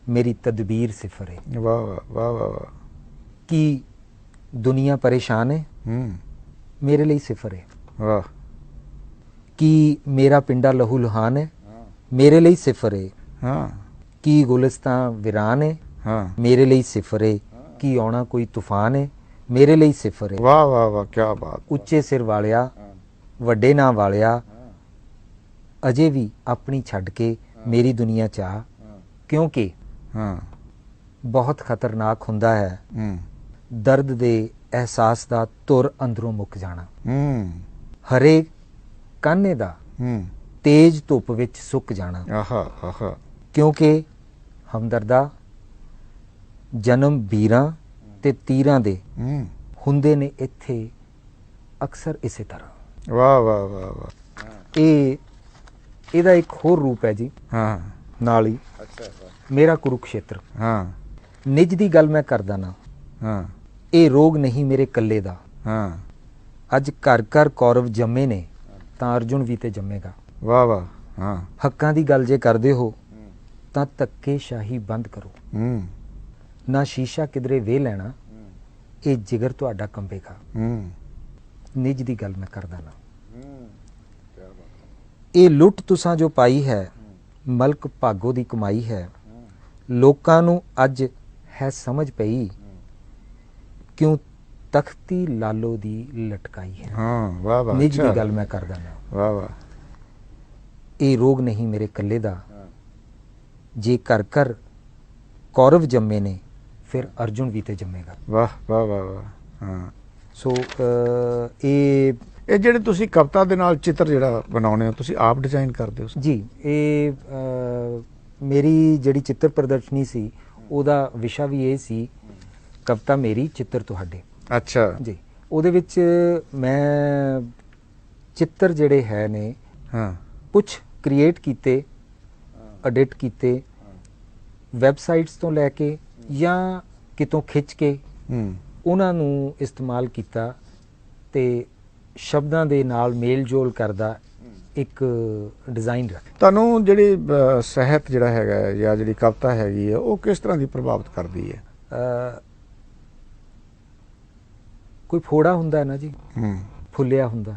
ਮੇਰੀ ਤਦਬੀਰ ਸਿਫਰ ਏ। ਵਾਹ ਵਾਹ ਵਾਹ ਵਾਹ। ਕੀ ਦੁਨੀਆ ਪਰੇਸ਼ਾਨ ਹੈ, ਮੇਰੇ ਲਈ ਸਿਫਰ ਹੈ। ਵਾਹ। ਕੀ ਮੇਰਾ ਪਿੰਡਾ ਲਹੂ ਲੁਹਾਨ ਹੈ, ਮੇਰੇ ਲਈ ਸਿਫਰ ਹੈ। ਕੀ ਗੁਲਿਸਤਾਂ ਵਿਰਾਨ ਹੈ, ਮੇਰੇ ਲਈ ਸਿਫਰ ਹੈ। ਕੀ ਆਉਣਾ ਕੋਈ ਤੂਫਾਨ ਹੈ, ਮੇਰੇ ਲਈ ਸਿਫਰ ਹੈ। ਵਾਹ ਵਾਹ ਵਾਹ, ਕੀ ਬਾਤ। ਉੱਚੇ ਸਿਰ ਵਾਲਿਆ, ਵੱਡੇ ਨਾਂ ਵਾਲਿਆ, ਅਜੇ ਵੀ ਆਪਣੀ ਛੱਡ ਕੇ ਮੇਰੀ ਦੁਨੀਆ ਚ ਆ, ਕਿਉਂਕਿ ਬਹੁਤ ਖਤਰਨਾਕ ਹੁੰਦਾ ਹੈ ਦਰਦ ਦੇ ਅਹਿਸਾਸ ਦਾ ਧੁਰ ਅੰਦਰੋਂ ਮੁੱਕ ਜਾਣਾ। ਹਰੇਕ ਕਾਨੇ ਦਾ ਤੇਜ਼ ਧੁੱਪ ਵਿੱਚ ਸੁੱਕ ਜਾਣਾ। ਕਿਉਂਕਿ ਹਮਦਰਦਾ, ਜਨਮ ਵੀਰਾਂ ਤੇ ਤੀਰਾਂ ਦੇ ਹੁੰਦੇ ਨੇ ਇੱਥੇ ਅਕਸਰ ਇਸੇ ਤਰ੍ਹਾਂ। ਵਾਹ ਵਾਹ ਵਾਹ ਵਾਹ। ਇਹਦਾ ਇੱਕ ਹੋਰ ਰੂਪ ਹੈ ਜੀ ਨਾਲ ਹੀ, ਮੇਰਾ ਕੁਰੂਕਸ਼ੇਤਰ। ਨਿੱਜ ਦੀ ਗੱਲ ਮੈਂ ਕਰਦਾ ਨਾ, ਇਹ ਰੋਗ ਨਹੀਂ ਮੇਰੇ ਕੱਲੇ ਦਾ। ਅੱਜ ਘਰ ਘਰ ਕੌਰਵ ਜੰਮੇ ਨੇ, ਤਾਂ ਅਰਜੁਨ ਵੀ ਤੇ ਜੰਮੇਗਾ। ਵਾਹ ਵਾਹ। ਹੱਕਾਂ ਦੀ ਗੱਲ ਜੇ ਕਰਦੇ ਹੋ ਤਾਂ ਧੱਕੇ ਸ਼ਾਹੀ ਬੰਦ ਕਰੋ। ਨਾ ਸ਼ੀਸ਼ਾ ਕਿਧਰੇ ਵੇ ਲੈਣਾ, ਇਹ ਜਿਗਰ ਤੁਹਾਡਾ ਕੰਬੇਗਾ। ਨਿੱਜ ਦੀ ਗੱਲ ਮੈਂ ਕਰਦਾ ਨਾ। ਇਹ ਲੁੱਟ ਤੁਸਾਂ ਜੋ ਪਾਈ ਹੈ, ਮਲਕ ਭਾਗੋ ਦੀ ਕਮਾਈ ਹੈ, ਲੋਕਾਂ ਨੂੰ ਅੱਜ ਹੈ ਸਮਝ ਪਈ, ਕਿਉਂ ਤਖਤੀ ਲਾਲੋ ਦੀ ਲਟਕਾਈ ਹੈ। ਹਾਂ, ਵਾਹ ਵਾਹ, ਨਿੱਜ ਦੀ ਗੱਲ ਮੈਂ ਕਰਦਾ ਨਾ, ਵਾਹ ਵਾਹ। ਇਹ ਰੋਗ ਨਹੀਂ ਮੇਰੇ ਇਕੱਲੇ ਦਾ, ਜੇ ਘਰ ਘਰ ਕੌਰਵ ਜੰਮੇ ਨੇ, ਫਿਰ ਅਰਜੁਨ ਵੀ ਤੇ ਜੰਮੇਗਾ। ਵਾਹ ਵਾਹ ਵਾਹ ਵਾਹ। ਹਾਂ, ਸੋ ਇਹ ਜਿਹੜੇ ਤੁਸੀਂ ਕਵਿਤਾ ਦੇ ਨਾਲ ਚਿੱਤਰ ਜਿਹੜਾ ਬਣਾਉਣੇ ਹੋ, ਤੁਸੀਂ ਆਪ ਡਿਜ਼ਾਈਨ ਕਰਦੇ ਹੋ? ਜੀ, ਇਹ ਮੇਰੀ ਜਿਹੜੀ ਚਿੱਤਰ ਪ੍ਰਦਰਸ਼ਨੀ ਸੀ ਉਹਦਾ ਵਿਸ਼ਾ ਵੀ ਇਹ ਸੀ, ਕਵਿਤਾ ਮੇਰੀ ਚਿੱਤਰ ਤੁਹਾਡੇ। ਅੱਛਾ ਜੀ, ਉਹਦੇ ਵਿੱਚ ਮੈਂ ਚਿੱਤਰ ਜਿਹੜੇ ਹੈ ਨੇ, ਹਾਂ, ਕੁਝ ਕ੍ਰੀਏਟ ਕੀਤੇ, ਐਡਿਟ ਕੀਤੇ, ਵੈਬਸਾਈਟਸ ਤੋਂ ਲੈ ਕੇ ਜਾਂ ਕਿਤੋਂ ਖਿੱਚ ਕੇ ਉਹਨਾਂ ਨੂੰ ਇਸਤੇਮਾਲ ਕੀਤਾ ਤੇ ਸ਼ਬਦਾਂ ਦੇ ਨਾਲ ਮੇਲ ਜੋਲ ਕਰਦਾ ਇੱਕ ਡਿਜ਼ਾਈਨ ਰੱਖ। ਤੁਹਾਨੂੰ ਜਿਹੜੀ ਸਾਹਿਤ ਜਿਹੜਾ ਹੈਗਾ ਜਾਂ ਜਿਹੜੀ ਕਵਿਤਾ ਹੈਗੀ ਹੈ, ਉਹ ਕਿਸ ਤਰ੍ਹਾਂ ਦੀ ਪ੍ਰਭਾਵਿਤ ਕਰਦੀ ਹੈ? ਕੋਈ ਫੋੜਾ ਹੁੰਦਾ ਹੈ ਨਾ ਜੀ, ਫੁੱਲਿਆ ਹੁੰਦਾ,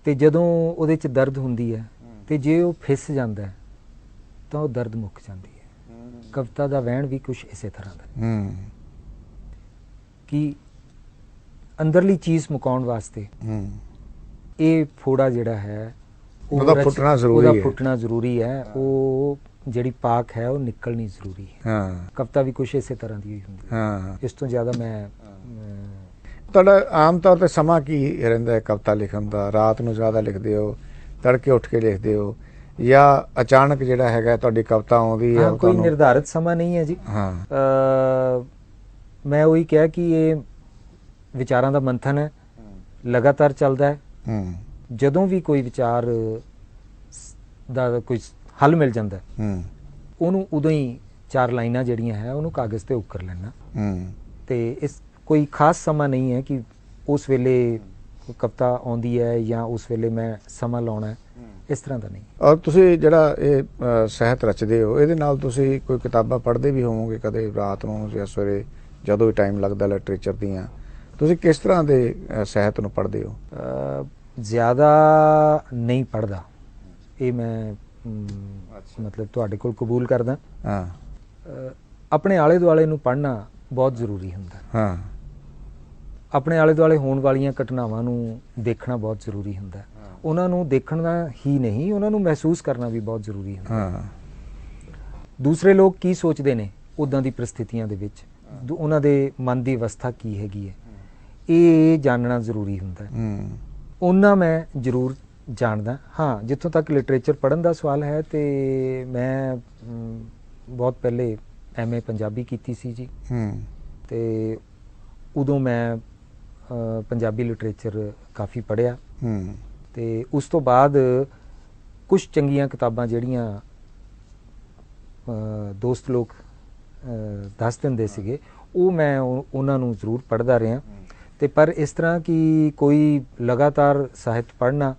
ਤੇ ਜਦੋਂ ਉਹਦੇ 'ਚ ਦਰਦ ਹੁੰਦੀ ਹੈ ਤੇ ਜੇ ਉਹ ਫਿਸ ਜਾਂਦਾ ਹੈ ਤਾਂ ਉਹ ਦਰਦ ਮੁੱਕ ਜਾਂਦੀ ਹੈ। ਕਵਿਤਾ ਦਾ ਵਹਿਣ ਵੀ ਕੁਝ ਇਸੇ ਤਰ੍ਹਾਂ ਦਾ ਕਿ ਅੰਦਰਲੀ ਚੀਜ਼ ਮੁਕਾਉਣ ਵਾਸਤੇ ਇਹ ਫੋੜਾ ਜਿਹੜਾ ਹੈ ਉਹਦਾ ਫੁੱਟਣਾ ਜ਼ਰੂਰੀ ਹੈ। ਉਹ ਜਿਹੜੀ ਪਾਕ ਹੈ ਉਹ ਨਿਕਲਣੀ ਜ਼ਰੂਰੀ ਹੈ। ਕਵਿਤਾ ਵੀ ਕੁਝ ਇਸੇ ਤਰ੍ਹਾਂ ਦੀ ਹੁੰਦੀ ਹੈ। ਇਸ ਤੋਂ ਜ਼ਿਆਦਾ ਮੈਂ ਤੁਹਾਡਾ ਆਮ ਤੌਰ ਤੇ ਸਮਾਂ ਕੀ ਰਹਿੰਦਾ ਹੈ ਕਵਿਤਾ ਲਿਖਣ ਦਾ? ਰਾਤ ਨੂੰ ਜ਼ਿਆਦਾ ਲਿਖਦੇ ਹੋ, ਤੜਕੇ ਉੱਠ ਕੇ ਲਿਖਦੇ ਹੋ, ਜਾਂ ਅਚਾਨਕ ਜਿਹੜਾ ਹੈਗਾ ਤੁਹਾਡੀ ਕਵਿਤਾ ਆਉਂਦੀ ਹੈ? ਕੋਈ ਨਿਰਧਾਰਿਤ ਸਮਾਂ ਨਹੀਂ ਹੈ ਜੀ। ਮੈਂ ਉਹੀ ਕਿਹਾ ਕਿ ਇਹ ਵਿਚਾਰਾਂ ਦਾ ਮੰਥਨ ਹੈ, ਲਗਾਤਾਰ ਚੱਲਦਾ ਹੈ। ਜਦੋਂ ਵੀ ਕੋਈ ਵਿਚਾਰ ਦਾ ਕੋਈ ਹੱਲ ਮਿਲ ਜਾਂਦਾ ਉਹਨੂੰ ਉਦੋਂ ਹੀ 4 ਲਾਈਨਾਂ ਜਿਹੜੀਆਂ ਹੈ ਉਹਨੂੰ ਕਾਗਜ਼ ਤੇ ਉੱਕਰ ਲੈਣਾ। ਤੇ ਇਸ ਕੋਈ ਖਾਸ ਸਮਾਂ ਨਹੀਂ ਹੈ ਕਿ ਉਸ ਵੇਲੇ ਕਵਿਤਾ ਆਉਂਦੀ ਹੈ ਜਾਂ ਉਸ ਵੇਲੇ ਮੈਂ ਸਮਾਂ ਲਾਉਣਾ ਹੈ, ਇਸ ਤਰ੍ਹਾਂ ਦਾ ਨਹੀਂ। ਔਰ ਤੁਸੀਂ ਜਿਹੜਾ ਇਹ ਸਾਹਿਤ ਰਚਦੇ ਹੋ, ਇਹਦੇ ਨਾਲ ਤੁਸੀਂ ਕੋਈ ਕਿਤਾਬਾਂ ਪੜ੍ਹਦੇ ਵੀ ਹੋਵੋਗੇ ਕਦੇ ਰਾਤ ਨੂੰ ਜਾਂ ਸਵੇਰੇ, ਜਦੋਂ ਵੀ ਟਾਈਮ ਲੱਗਦਾ ਲਿਟਰੇਚਰ ਦੀਆਂ? ਤੁਸੀਂ ਕਿਸ ਤਰ੍ਹਾਂ ਦੇ ਸਾਹਿਤ ਨੂੰ ਪੜ੍ਹਦੇ ਹੋ? ਜ਼ਿਆਦਾ ਨਹੀਂ ਪੜ੍ਹਦਾ, ਇਹ ਮੈਂ ਮਤਲਬ ਤੁਹਾਡੇ ਕੋਲ ਕਬੂਲ ਕਰਦਾ। ਆਪਣੇ ਆਲੇ ਦੁਆਲੇ ਨੂੰ ਪੜ੍ਹਨਾ ਬਹੁਤ ਜ਼ਰੂਰੀ ਹੁੰਦਾ। ਆਪਣੇ ਆਲੇ ਦੁਆਲੇ ਹੋਣ ਵਾਲੀਆਂ ਘਟਨਾਵਾਂ ਨੂੰ ਦੇਖਣਾ ਬਹੁਤ ਜ਼ਰੂਰੀ ਹੁੰਦਾ। ਉਹਨਾਂ ਨੂੰ ਦੇਖਣਾ ਹੀ ਨਹੀਂ, ਉਹਨਾਂ ਨੂੰ ਮਹਿਸੂਸ ਕਰਨਾ ਵੀ ਬਹੁਤ ਜ਼ਰੂਰੀ ਹੁੰਦਾ। ਦੂਸਰੇ ਲੋਕ ਕੀ ਸੋਚਦੇ ਨੇ ਉੱਦਾਂ ਦੀ ਪ੍ਰਸਥਿਤੀਆਂ ਦੇ ਵਿੱਚ, ਉਹਨਾਂ ਦੇ ਮਨ ਦੀ ਅਵਸਥਾ ਕੀ ਹੈਗੀ ਹੈ, ਇਹ ਜਾਣਨਾ ਜ਼ਰੂਰੀ ਹੁੰਦਾ। ਉਹਨਾਂ ਮੈਂ ਜ਼ਰੂਰ ਜਾਣਦਾ। ਹਾਂ, ਜਿੱਥੋਂ ਤੱਕ ਲਿਟਰੇਚਰ ਪੜ੍ਹਨ ਦਾ ਸਵਾਲ ਹੈ ਤੇ ਮੈਂ ਬਹੁਤ ਪਹਿਲੇ MA ਪੰਜਾਬੀ ਕੀਤੀ ਸੀ ਜੀ। ਤੇ ਉਦੋਂ ਮੈਂ ਪੰਜਾਬੀ ਲਿਟਰੇਚਰ ਕਾਫੀ ਪੜ੍ਹਿਆ ਤੇ ਉਸ ਤੋਂ ਬਾਅਦ ਕੁਝ ਚੰਗੀਆਂ ਕਿਤਾਬਾਂ ਜਿਹੜੀਆਂ ਦੋਸਤ ਲੋਕ ਦੱਸ ਦਿੰਦੇ ਸੀਗੇ, ਉਹ ਮੈਂ ਉਹਨਾਂ ਨੂੰ ਜ਼ਰੂਰ ਪੜ੍ਹਦਾ ਰਿਹਾ। ਤੇ ਪਰ ਇਸ ਤਰ੍ਹਾਂ ਕਿ ਕੋਈ ਲਗਾਤਾਰ ਸਾਹਿਤ ਪੜ੍ਹਨਾ,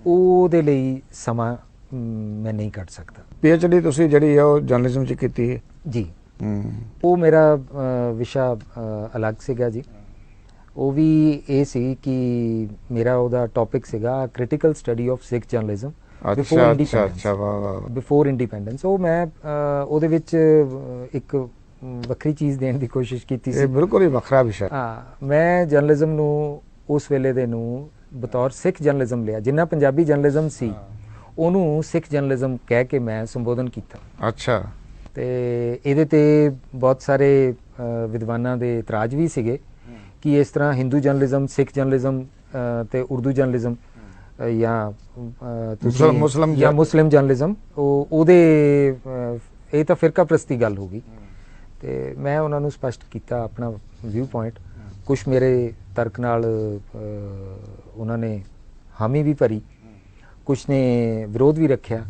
ਉਹਦੇ ਲਈ ਸਮਾਂ ਮੈਂ ਨਹੀਂ ਕੱਢ ਸਕਦਾ। PhD ਤੁਸੀਂ ਜਿਹੜੀ ਹੈ ਉਹ ਜਰਨਲਿਜ਼ਮ 'ਚ ਕੀਤੀ ਹੈ? ਜੀ, ਉਹ ਮੇਰਾ ਵਿਸ਼ਾ ਅਲੱਗ ਸੀਗਾ ਜੀ। ਉਹ ਵੀ ਇਹ ਸੀ ਕਿ ਮੇਰਾ ਉਹਦਾ ਟੌਪਿਕ ਸੀਗਾ critical study of Sikh journalism before independence. ਉਹ ਮੈਂ ਉਹਦੇ ਵਿੱਚ ਇੱਕ ਵੱਖਰੀ ਚੀਜ਼ ਦੇਣ ਦੀ ਕੋਸ਼ਿਸ਼ ਕੀਤੀ ਸੀ। ਬਿਲਕੁਲ ਹੀ ਵੱਖਰਾ ਵਿਸ਼ਾ। ਮੈਂ ਜਰਨਲਿਜ਼ਮ ਨੂੰ ਉਸ ਵੇਲੇ ਦੇ ਨੂੰ ਬਤੌਰ ਸਿੱਖ ਜਰਨਲਿਜ਼ਮ ਲਿਆ। ਜਿੰਨਾ ਪੰਜਾਬੀ ਜਰਨਲਿਜ਼ਮ ਸੀ ਉਹਨੂੰ ਸਿੱਖ ਜਰਨਲਿਜ਼ਮ ਕਹਿ ਕੇ ਮੈਂ ਸੰਬੋਧਨ ਕੀਤਾ। ਅੱਛਾ। ਤੇ ਇਹਦੇ ਤੇ ਬਹੁਤ ਸਾਰੇ ਵਿਦਵਾਨਾਂ ਦੇ ਇਤਰਾਜ਼ ਵੀ ਸੀਗੇ ਕਿ ਇਸ ਤਰ੍ਹਾਂ ਹਿੰਦੂ ਜਰਨਲਿਜ਼ਮ, ਸਿੱਖ ਜਰਨਲਿਜ਼ਮ ਤੇ ਉਰਦੂ ਜਰਨਲਿਜ਼ਮ ਜਾਂ ਮੁਸਲਿਮ ਜਰਨਲਿਜ਼ਮ, ਉਹਦੇ ਇਹ ਤਾਂ ਫਿਰਕਾ ਪ੍ਰਸਤੀ ਗੱਲ ਹੋ ਗਈ। ਤੇ ਮੈਂ ਉਹਨਾਂ ਨੂੰ ਸਪਸ਼ਟ ਕੀਤਾ ਆਪਣਾ ਵਿਊ ਪੁਆਇੰਟ। ਕੁਛ ਮੇਰੇ ਤਰਕ ਨਾਲ ਉਹਨਾਂ ਨੇ ਹਾਮੀ ਵੀ ਭਰੀ, ਕੁਛ ਨੇ ਵਿਰੋਧ ਵੀ ਰੱਖਿਆ,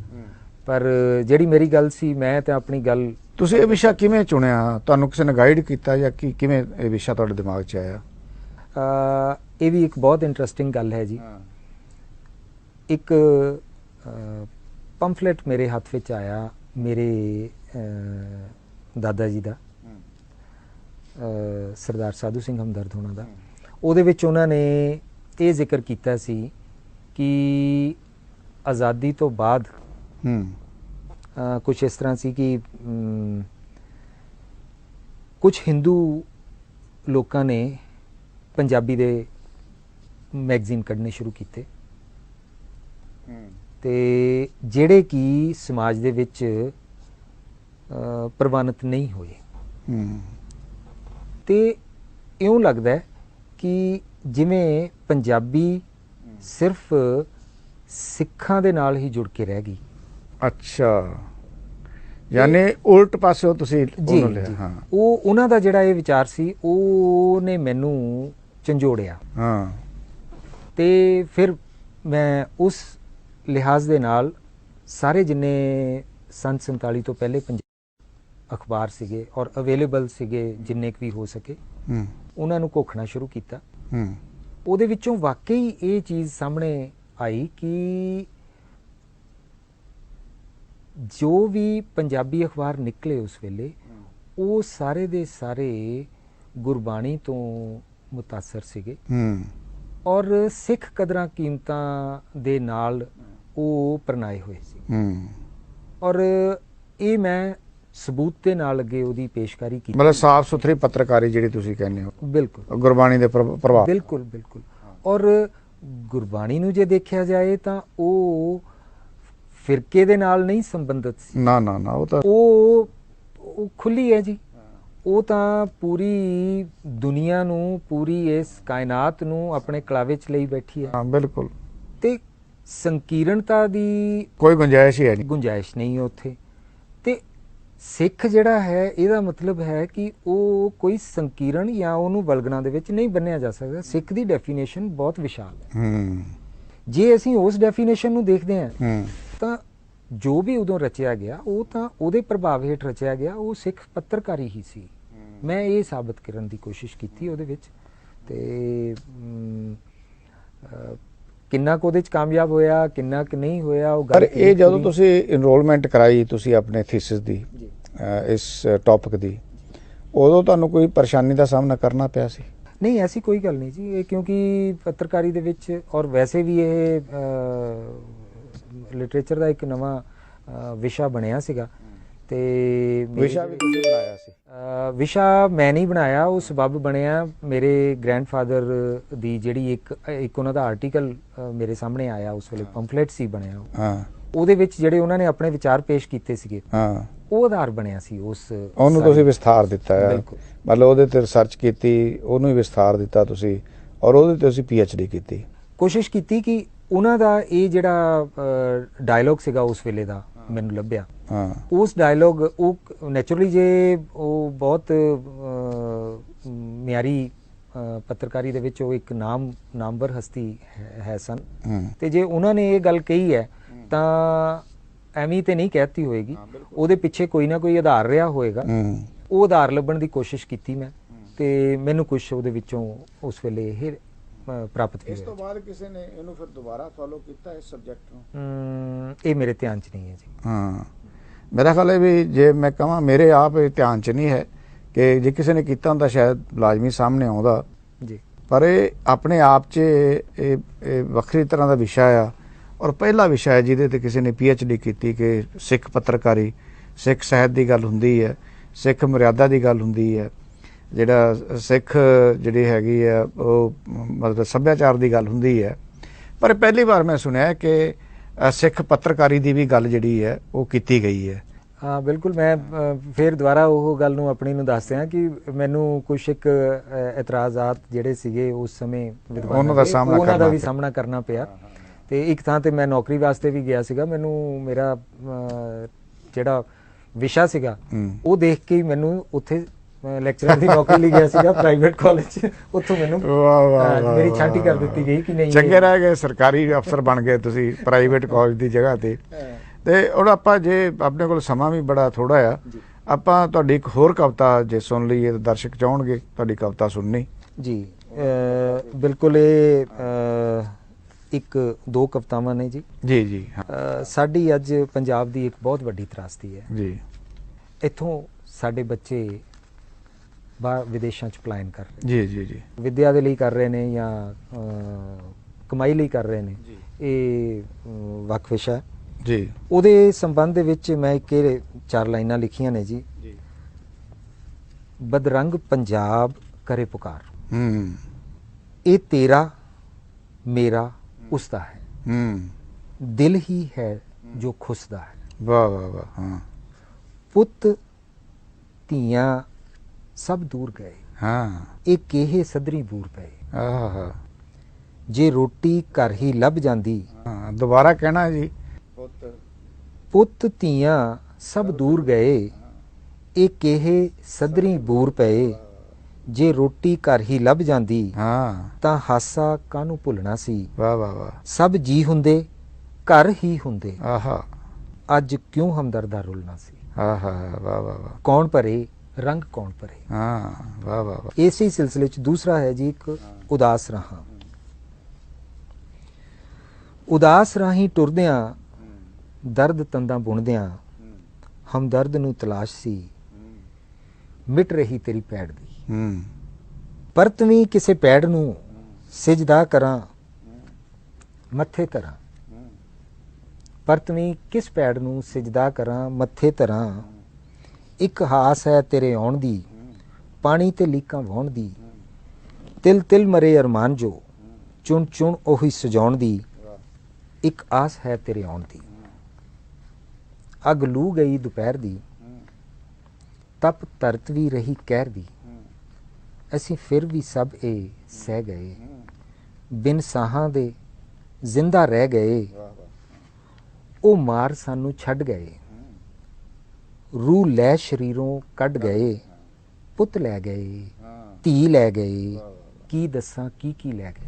ਪਰ ਜਿਹੜੀ ਮੇਰੀ ਗੱਲ ਸੀ ਮੈਂ ਤਾਂ ਆਪਣੀ ਗੱਲ। ਤੁਸੀਂ ਇਹ ਵਿਸ਼ਾ ਕਿਵੇਂ ਚੁਣਿਆ? ਤੁਹਾਨੂੰ ਕਿਸੇ ਨੇ ਗਾਈਡ ਕੀਤਾ ਜਾਂ ਕਿਵੇਂ ਇਹ ਵਿਸ਼ਾ ਤੁਹਾਡੇ ਦਿਮਾਗ 'ਚ ਆਇਆ? ਇਹ ਵੀ ਇੱਕ ਬਹੁਤ ਇੰਟਰਸਟਿੰਗ ਗੱਲ ਹੈ ਜੀ। ਇੱਕ ਪੰਫਲੇਟ ਮੇਰੇ ਹੱਥ ਵਿੱਚ ਆਇਆ ਮੇਰੇ ਦਾਦਾ ਜੀ ਦਾ, ਸਰਦਾਰ ਸਾਧੂ ਸਿੰਘ ਹਮਦਰਦ ਹੋਣਾ ਦਾ। ਉਹਦੇ ਵਿੱਚ ਉਹਨਾਂ ਨੇ ਇਹ ਜ਼ਿਕਰ ਕੀਤਾ ਸੀ ਕਿ ਆਜ਼ਾਦੀ ਤੋਂ ਬਾਅਦ ਕੁਝ ਇਸ ਤਰ੍ਹਾਂ ਸੀ ਕਿ ਕੁਝ ਹਿੰਦੂ ਲੋਕਾਂ ਨੇ ਪੰਜਾਬੀ ਦੇ ਮੈਗਜ਼ੀਨ ਕੱਢਣੇ ਸ਼ੁਰੂ ਕੀਤੇ ਤੇ ਜਿਹੜੇ ਕਿ ਸਮਾਜ ਦੇ ਵਿੱਚ ਪ੍ਰਵਾਨਿਤ ਨਹੀਂ ਹੋਏ। ਤੇ ਇਉਂ ਲੱਗਦਾ ਹੈ ਕਿ ਜਿਵੇਂ ਪੰਜਾਬੀ ਸਿਰਫ ਸਿੱਖਾਂ ਦੇ ਨਾਲ ਹੀ ਜੁੜ ਕੇ ਰਹਿ ਗਈ। ਅੱਛਾ, ਯਾਨੀ ਉਲਟ ਪਾਸੇ ਤੁਸੀਂ ਜੀ ਹਾਂ, ਉਹ ਉਹਨਾਂ ਦਾ ਜਿਹੜਾ ਇਹ ਵਿਚਾਰ ਸੀ ਉਹਨੇ ਮੈਨੂੰ ਝੰਜੋੜਿਆ। ਹਾਂ, ਤੇ ਫਿਰ ਮੈਂ ਉਸ ਲਿਹਾਜ਼ ਦੇ ਨਾਲ ਸਾਰੇ ਜਿੰਨੇ ਸੰਨ 47 ਤੋਂ ਪਹਿਲੇ ਪੰਜਾਬ ਅਖਬਾਰ ਸੀਗੇ ਔਰ ਅਵੇਲੇਬਲ ਸੀਗੇ ਜਿੰਨੇ ਵੀ ਹੋ ਸਕੇ ਉਹਨਾਂ ਨੂੰ ਘੋਖਣਾ ਸ਼ੁਰੂ ਕੀਤਾ। ਉਹਦੇ ਵਿੱਚੋਂ ਵਾਕਈ ਇਹ ਚੀਜ਼ ਸਾਹਮਣੇ ਆਈ ਕਿ ਜੋ ਵੀ ਪੰਜਾਬੀ ਅਖਬਾਰ ਨਿਕਲੇ ਉਸ ਵੇਲੇ ਉਹ ਸਾਰੇ ਦੇ ਸਾਰੇ ਗੁਰਬਾਣੀ ਤੋਂ ਮੁਤਾਸਰ ਸੀਗੇ ਔਰ ਸਿੱਖ ਕਦਰਾਂ ਕੀਮਤਾਂ ਦੇ ਨਾਲ ਉਹ ਪ੍ਰਣਾਏ ਹੋਏ ਸੀ। ਔਰ ਇਹ ਮੈਂ ਸਬੂਤ ਦੇ ਨਾਲ ਅੱਗੇ ਉਹਦੀ ਪੇਸ਼ਕਾਰੀ ਕੀਤੀ। ਮਤਲਬ ਸਾਫ਼ ਸੁਥਰੀ ਪੱਤਰਕਾਰੀ ਜਿਹੜੀ ਤੁਸੀਂ ਕਹਿੰਦੇ ਹੋ। ਬਿਲਕੁਲ, ਗੁਰਬਾਣੀ ਦੇ ਪ੍ਰਭਾਵ। ਬਿਲਕੁਲ ਬਿਲਕੁਲ। ਔਰ ਗੁਰਬਾਣੀ ਨੂੰ ਜੇ ਦੇਖਿਆ ਜਾਏ ਤਾਂ ਉਹ ਫਿਰਕੇ ਦੇ ਨਾਲ ਨਹੀਂ ਸੰਬੰਧਿਤ ਸੀ। ਨਾ ਨਾ ਨਾ, ਉਹ ਤਾਂ ਉਹ ਖੁੱਲੀ ਹੈ ਜੀ। ਉਹ ਤਾਂ ਪੂਰੀ ਦੁਨੀਆ ਨੂੰ, ਪੂਰੀ ਇਸ ਕਾਇਨਾਤ ਨੂੰ ਆਪਣੇ ਕਲਾਵੇ 'ਚ ਲਈ ਬੈਠੀ ਹੈ। ਹਾਂ, ਬਿਲਕੁਲ। ਤੇ ਸੰਕੀਰਣਤਾ ਦੀ ਕੋਈ ਗੁੰਜਾਇਸ਼ ਹੀ ਨਹੀਂ। ਗੁੰਜਾਇਸ਼ ਨਹੀਂ ਹੈ ਉੱਥੇ। ਤੇ ਸਿੱਖ ਜਿਹੜਾ ਹੈ ਇਹਦਾ ਮਤਲਬ ਹੈ ਕਿ ਉਹ ਕੋਈ ਸੰਕੀਰਣ ਜਾਂ ਉਹਨੂੰ ਵਲਗਣਾ ਦੇ ਵਿੱਚ ਨਹੀਂ ਬੰਨਿਆ ਜਾ ਸਕਦਾ। ਸਿੱਖ ਦੀ ਡੈਫੀਨੇਸ਼ਨ ਬਹੁਤ ਵਿਸ਼ਾਲ ਹੈ। ਜੇ ਅਸੀਂ ਉਸ ਡੈਫੀਨੇਸ਼ਨ ਨੂੰ ਦੇਖਦੇ ਹਾਂ ਤਾਂ ਜੋ ਵੀ ਉਦੋਂ ਰਚਿਆ ਗਿਆ ਉਹ ਤਾਂ ਉਹਦੇ ਪ੍ਰਭਾਵ ਹੇਠ ਰਚਿਆ ਗਿਆ, ਉਹ ਸਿੱਖ ਪੱਤਰਕਾਰੀ ਹੀ ਸੀ। ਮੈਂ ਇਹ ਸਾਬਤ ਕਰਨ ਦੀ ਕੋਸ਼ਿਸ਼ ਕੀਤੀ ਉਹਦੇ ਵਿੱਚ। ਤੇ ਕਿੰਨਾ ਕੁ ਉਹਦੇ 'ਚ ਕਾਮਯਾਬ ਹੋਇਆ, ਕਿੰਨਾ ਕੁ ਨਹੀਂ ਹੋਇਆ, ਉਹ ਪਰ ਇਹ ਜਦੋਂ ਤੁਸੀਂ ਇਨਰੋਲਮੈਂਟ ਕਰਾਈ ਤੁਸੀਂ ਆਪਣੇ ਥੀਸਿਸ ਦੀ ਇਸ ਟੌਪਿਕ ਦੀ, ਉਦੋਂ ਤੁਹਾਨੂੰ ਕੋਈ ਪਰੇਸ਼ਾਨੀ ਦਾ ਸਾਹਮਣਾ ਕਰਨਾ ਪਿਆ ਸੀ? ਨਹੀਂ, ਐਸੀ ਕੋਈ ਗੱਲ ਨਹੀਂ ਜੀ। ਇਹ ਕਿਉਂਕਿ ਪੱਤਰਕਾਰੀ ਦੇ ਵਿੱਚ ਔਰ ਵੈਸੇ ਵੀ ਇਹ ਲਿਟਰੇਚਰ ਦਾ ਇੱਕ ਨਵਾਂ ਵਿਸ਼ਾ ਬਣਿਆ ਸੀਗਾ। ਤੇ ਵਿਸ਼ਾ ਵੀ ਤੁਸੀਂ ਬਣਾਇਆ ਸੀ? ਵਿਸ਼ਾ ਮੈਂ ਨਹੀਂ ਬਣਾਇਆ, ਉਹ ਸਬੱਬ ਬਣਿਆ ਮੇਰੇ ਗ੍ਰੈਂਡਫਾਦਰ ਦੀ ਜਿਹੜੀ ਇੱਕ ਉਹਨਾਂ ਦਾ ਆਰਟੀਕਲ ਮੇਰੇ ਸਾਹਮਣੇ ਆਇਆ ਉਸ ਵੇਲੇ, ਪੰਫਲੇਟ ਸੀ ਬਣਿਆ। ਹਾਂ, ਉਹਦੇ ਵਿੱਚ ਜਿਹੜੇ ਉਹਨਾਂ ਨੇ ਆਪਣੇ ਵਿਚਾਰ ਪੇਸ਼ ਕੀਤੇ ਸੀਗੇ, ਹਾਂ, ਉਹ ਆਧਾਰ ਬਣਿਆ ਸੀ ਉਹਨੂੰ ਤੁਸੀਂ ਵਿਸਥਾਰ ਦਿੱਤਾ ਹੈ। ਮਤਲਬ ਉਹਦੇ ਤੇ ਰਿਸਰਚ ਕੀਤੀ, ਉਹਨੂੰ ਹੀ ਵਿਸਥਾਰ ਦਿੱਤਾ ਤੁਸੀਂ, ਔਰ ਉਹਦੇ ਤੇ ਤੁਸੀਂ PhD ਕੀਤੀ। ਕੋਸ਼ਿਸ਼ ਕੀਤੀ ਕਿ ਉਹਨਾਂ ਦਾ ਇਹ ਜਿਹੜਾ ਡਾਇਲੋਗ ਸੀਗਾ ਉਸ ਵੇਲੇ ਦਾ ਮੈਨੂੰ ਲੱਭਿਆ। ਉਸ ਡਾਇਲੋਗ ਉਹ ਨੈਚੁਰਲੀ ਜੇ ਉਹ ਬਹੁਤ ਮਿਆਰੀ ਪੱਤਰਕਾਰੀ ਦੇ ਵਿੱਚ ਉਹ ਇੱਕ ਨਾਮਵਰ ਹਸਤੀ ਹੈ ਸਨ, ਤੇ ਜੇ ਉਹਨਾਂ ਨੇ ਇਹ ਗੱਲ ਕਹੀ ਹੈ ਤਾਂ ਐਵੇਂ ਤੇ ਨਹੀਂ ਕਹਿਤੀ ਹੋਏਗੀ, ਉਹਦੇ ਪਿੱਛੇ ਕੋਈ ਨਾ ਕੋਈ ਆਧਾਰ ਰਿਹਾ ਹੋਏਗਾ। ਉਹ ਆਧਾਰ ਲੱਭਣ ਦੀ ਕੋਸ਼ਿਸ਼ ਕੀਤੀ ਮੈਂ, ਤੇ ਮੈਨੂੰ ਕੁਝ ਉਹਦੇ ਵਿੱਚੋਂ ਉਸ ਵੇਲੇ ਇਹ ਪ੍ਰਾਪਤ ਹੋਇਆ। ਇਸ ਤੋਂ ਬਾਅਦ ਕਿਸੇ ਨੇ ਇਹਨੂੰ ਫਿਰ ਦੁਬਾਰਾ ਫੋਲੋ ਕੀਤਾ ਇਸ ਸਬਜੈਕਟ ਨੂੰ? ਇਹ ਮੇਰੇ ਧਿਆਨ 'ਚ ਨਹੀਂ ਹੈ ਜੀ। ਹਾਂ, ਮੇਰਾ ਖਿਆਲ ਹੈ ਵੀ ਜੇ ਮੈਂ ਕਹਾਂ ਮੇਰੇ ਆਪ ਇਹ ਧਿਆਨ 'ਚ ਨਹੀਂ ਹੈ ਕਿ ਜੇ ਕਿਸੇ ਨੇ ਕੀਤਾ ਹੁੰਦਾ ਸ਼ਾਇਦ ਲਾਜ਼ਮੀ ਸਾਹਮਣੇ ਆਉਂਦਾ ਜੀ। ਪਰ ਇਹ ਆਪਣੇ ਆਪ 'ਚ ਇਹ ਵੱਖਰੀ ਤਰ੍ਹਾਂ ਦਾ ਵਿਸ਼ਾ ਆ, ਔਰ ਪਹਿਲਾ ਵਿਸ਼ਾ ਹੈ ਜਿਹਦੇ ਤੇ ਕਿਸੇ ਨੇ PhD ਕੀਤੀ ਕਿ ਸਿੱਖ ਪੱਤਰਕਾਰੀ, ਸਿੱਖ ਸਾਹਿਤ ਦੀ ਗੱਲ ਹੁੰਦੀ ਹੈ, ਸਿੱਖ ਮਰਿਆਦਾ ਦੀ ਗੱਲ ਹੁੰਦੀ ਹੈ, ਜਿਹੜਾ ਸਿੱਖ ਜਿਹੜੀ ਹੈਗੀ ਆ ਉਹ ਮਤਲਬ ਸੱਭਿਆਚਾਰ ਦੀ ਗੱਲ ਹੁੰਦੀ ਹੈ। ਪਰ ਪਹਿਲੀ ਵਾਰ ਮੈਂ ਸੁਣਿਆ ਕਿ ਸਿੱਖ ਪੱਤਰਕਾਰੀ ਦੀ ਵੀ ਗੱਲ ਜਿਹੜੀ ਹੈ ਉਹ ਕੀਤੀ ਗਈ ਹੈ। ਹਾਂ, ਬਿਲਕੁਲ। ਮੈਂ ਫਿਰ ਦੁਬਾਰਾ ਉਹ ਗੱਲ ਨੂੰ ਆਪਣੀ ਨੂੰ ਦੱਸ ਦਿਆਂ ਕਿ ਮੈਨੂੰ ਕੁਝ ਇੱਕ ਇਤਰਾਜ਼ਾਤ ਜਿਹੜੇ ਸੀਗੇ ਉਸ ਸਮੇਂ ਉਹਨਾਂ ਦਾ ਵੀ ਸਾਹਮਣਾ ਕਰਨਾ ਪਿਆ। ਤੇ ਇੱਕ ਥਾਂ ਤੇ ਮੈਂ ਨੌਕਰੀ ਵਾਸਤੇ ਵੀ ਗਿਆ ਸੀਗਾ। ਮੈਨੂੰ ਮੇਰਾ ਜਿਹੜਾ ਵਿਸ਼ਾ ਸੀਗਾ ਉਹ ਦੇਖ ਕੇ ਮੈਨੂੰ ਉੱਥੇ ਲੈਕਚਰਰ ਦੀ ਨੌਕਰੀ ਲਈ ਗਿਆ ਸੀਗਾ ਪ੍ਰਾਈਵੇਟ ਕਾਲਜ 'ਚ। ਉੱਥੋਂ ਮੈਨੂੰ ਮੇਰੀ ਛਾਂਟੀ ਕਰ ਦਿੱਤੀ ਗਈ ਕਿ ਨਹੀਂ, ਚੰਗੇ ਰਹਿ ਗਏ, ਸਰਕਾਰੀ ਅਫਸਰ ਬਣ ਗਏ ਤੁਸੀਂ ਪ੍ਰਾਈਵੇਟ ਕਾਲਜ ਦੀ ਜਗ੍ਹਾ ਤੇ। ਤੇ ਹੁਣ ਆਪਾਂ ਜੇ ਆਪਣੇ ਕੋਲ ਸਮਾਂ ਵੀ ਬੜਾ ਥੋੜਾ ਆ, ਆਪਾਂ ਤੁਹਾਡੀ ਇੱਕ ਹੋਰ ਕਵਿਤਾ ਜੇ ਸੁਣ ਲਈਏ ਤਾਂ ਦਰਸ਼ਕ ਚਾਹਣਗੇ ਤੁਹਾਡੀ ਕਵਿਤਾ ਸੁਣਨੀ। ਜੀ ਬਿਲਕੁਲ। ਇਹ ਦੋ ਕਵਿਤਾਵਾਂ ਨੇ ਜੀ। ਜੀ ਜੀ। ਸਾਡੀ ਅੱਜ ਪੰਜਾਬ ਦੀ ਇੱਕ ਬਹੁਤ ਵੱਡੀ ਤਰਾਸਦੀ ਹੈ ਜੀ। ਇੱਥੋਂ ਸਾਡੇ ਬੱਚੇ ਬਾਹਰ ਵਿਦੇਸ਼ਾਂ 'ਚ ਪਲਾਇਨ ਕਰ ਰਹੇ। ਜੀ ਜੀ ਜੀ। ਵਿੱਦਿਆ ਦੇ ਲਈ ਕਰ ਰਹੇ ਨੇ ਜਾਂ ਕਮਾਈ ਲਈ ਕਰ ਰਹੇ ਨੇ, ਇਹ ਵੱਖ ਵਿਸ਼ਾ ਹੈ। ਜੀ। ਉਹਦੇ ਸੰਬੰਧ ਦੇ ਵਿੱਚ ਮੈਂ ਇੱਕ 4 ਲਾਈਨਾਂ ਲਿਖੀਆਂ ਨੇ ਜੀ। ਬਦਰੰਗ ਪੰਜਾਬ ਕਰੇ ਪੁਕਾਰ, ਇਹ ਤੇਰਾ ਮੇਰਾ ਉਸਦਾ ਹੈ, ਦਿਲ ਹੀ ਹੈ ਜੋ ਖੁਸਦਾ ਹੈ। ਵਾਹ ਵਾਹ ਵਾਹ। ਹਾਂ। ਪੁੱਤ ਧੀਆਂ ਸਭ ਦੂਰ ਗਏ, ਹਾਂ। ਇਹ ਕਿਹੇ ਸਦਰੀ ਬੂਰ ਪਏ। ਆਹਾ। ਜੇ ਰੋਟੀ ਘਰ ਹੀ ਲੱਭ ਜਾਂਦੀ। ਹਾਂ, ਦੁਬਾਰਾ ਕਹਿਣਾ ਜੀ। ਪੁੱਤ ਧੀਆਂ ਸਭ ਦੂਰ ਗਏ, ਇਹ ਕਿਹੇ ਸਦਰੀ ਬੂਰ ਪਏ। ਜੇ ਰੋਟੀ ਘਰ ਹੀ ਲੱਭ ਜਾਂਦੀ, ਹਾਂ, ਤਾਂ ਹਾਸਾ ਕਾਹਨੂੰ ਭੁੱਲਣਾ ਸੀ। ਵਾਹ ਵਾਹ ਵਾਹ। ਸਭ ਜੀ ਹੁੰਦੇ ਘਰ ਹੀ ਹੁੰਦੇ, ਆਹਾ। ਅੱਜ ਕਿਉਂ ਹਮਦਰਦਾ ਰੁਲਣਾ ਸੀ। ਆਹਾ। ਵਾਹ ਵਾਹ ਵਾਹ। ਕੌਣ ਭਰੇ ਰੰਗ ਕੌਣ ਭਰੇ। ਹਾਂ। ਵਾਹ ਵਾਹ ਵਾਹ। ਇਸੇ ਸਿਲਸਿਲੇ ਚ ਦੂਸਰਾ ਹੈ ਜੀ ਇੱਕ ਉਦਾਸ ਰਾਹਾਂ। ਉਦਾਸ ਰਾਹੀਂ ਟੁਰਦਿਆਂ, ਦਰਦ ਤੰਦਾਂ ਬੁਣਦਿਆਂ, ਹਮਦਰਦ ਨੂੰ ਤਲਾਸ਼ ਸੀ, ਮਿਟ ਰਹੀ ਤੇਰੀ ਪੈੜ ਦੀ। ਪਰਤਵੀਂ ਕਿਸੇ ਪੈੜ ਨੂੰ ਸਿਜਦਾ ਕਰਾਂ, ਮੱਥੇ ਧਰਾਂ। ਪਰਤਵੀਂ ਕਿਸ ਪੈੜ ਨੂੰ ਸਿਜਦਾ ਕਰਾਂ, ਮੱਥੇ ਧਰਾਂ। ਇੱਕ ਹਾਸ ਹੈ ਤੇਰੇ ਆਉਣ ਦੀ, ਪਾਣੀ ਤੇ ਲੀਕਾਂ ਵਾਹੁਣ ਦੀ। ਤਿਲ ਤਿਲ ਮਰੇ ਅਰਮਾਨ ਜੋ, ਚੁਣ ਚੁਣ ਉਹੀ ਸਜਾਉਣ ਦੀ। ਇੱਕ ਆਸ ਹੈ ਤੇਰੇ ਆਉਣ ਦੀ। ਅੱਗ ਲੂ ਗਈ ਦੁਪਹਿਰ ਦੀ, ਤਪ ਧਰਤ ਵੀ ਰਹੀ ਕਹਿਰ ਦੀ। ਅਸੀਂ ਫਿਰ ਵੀ ਸਭ ਇਹ ਸਹਿ ਗਏ, ਬਿਨ ਸਾਹਾਂ ਦੇ ਜ਼ਿੰਦਾ ਰਹਿ ਗਏ। ਉਹ ਮਾਰ ਸਾਨੂੰ ਛੱਡ ਗਏ, ਰੂਹ ਲੈ ਸ਼ਰੀਰੋਂ ਕੱਢ ਗਏ। ਪੁੱਤ ਲੈ ਗਏ, ਧੀ ਲੈ ਗਏ, ਕੀ ਦੱਸਾਂ ਕੀ ਕੀ ਲੈ ਗਏ।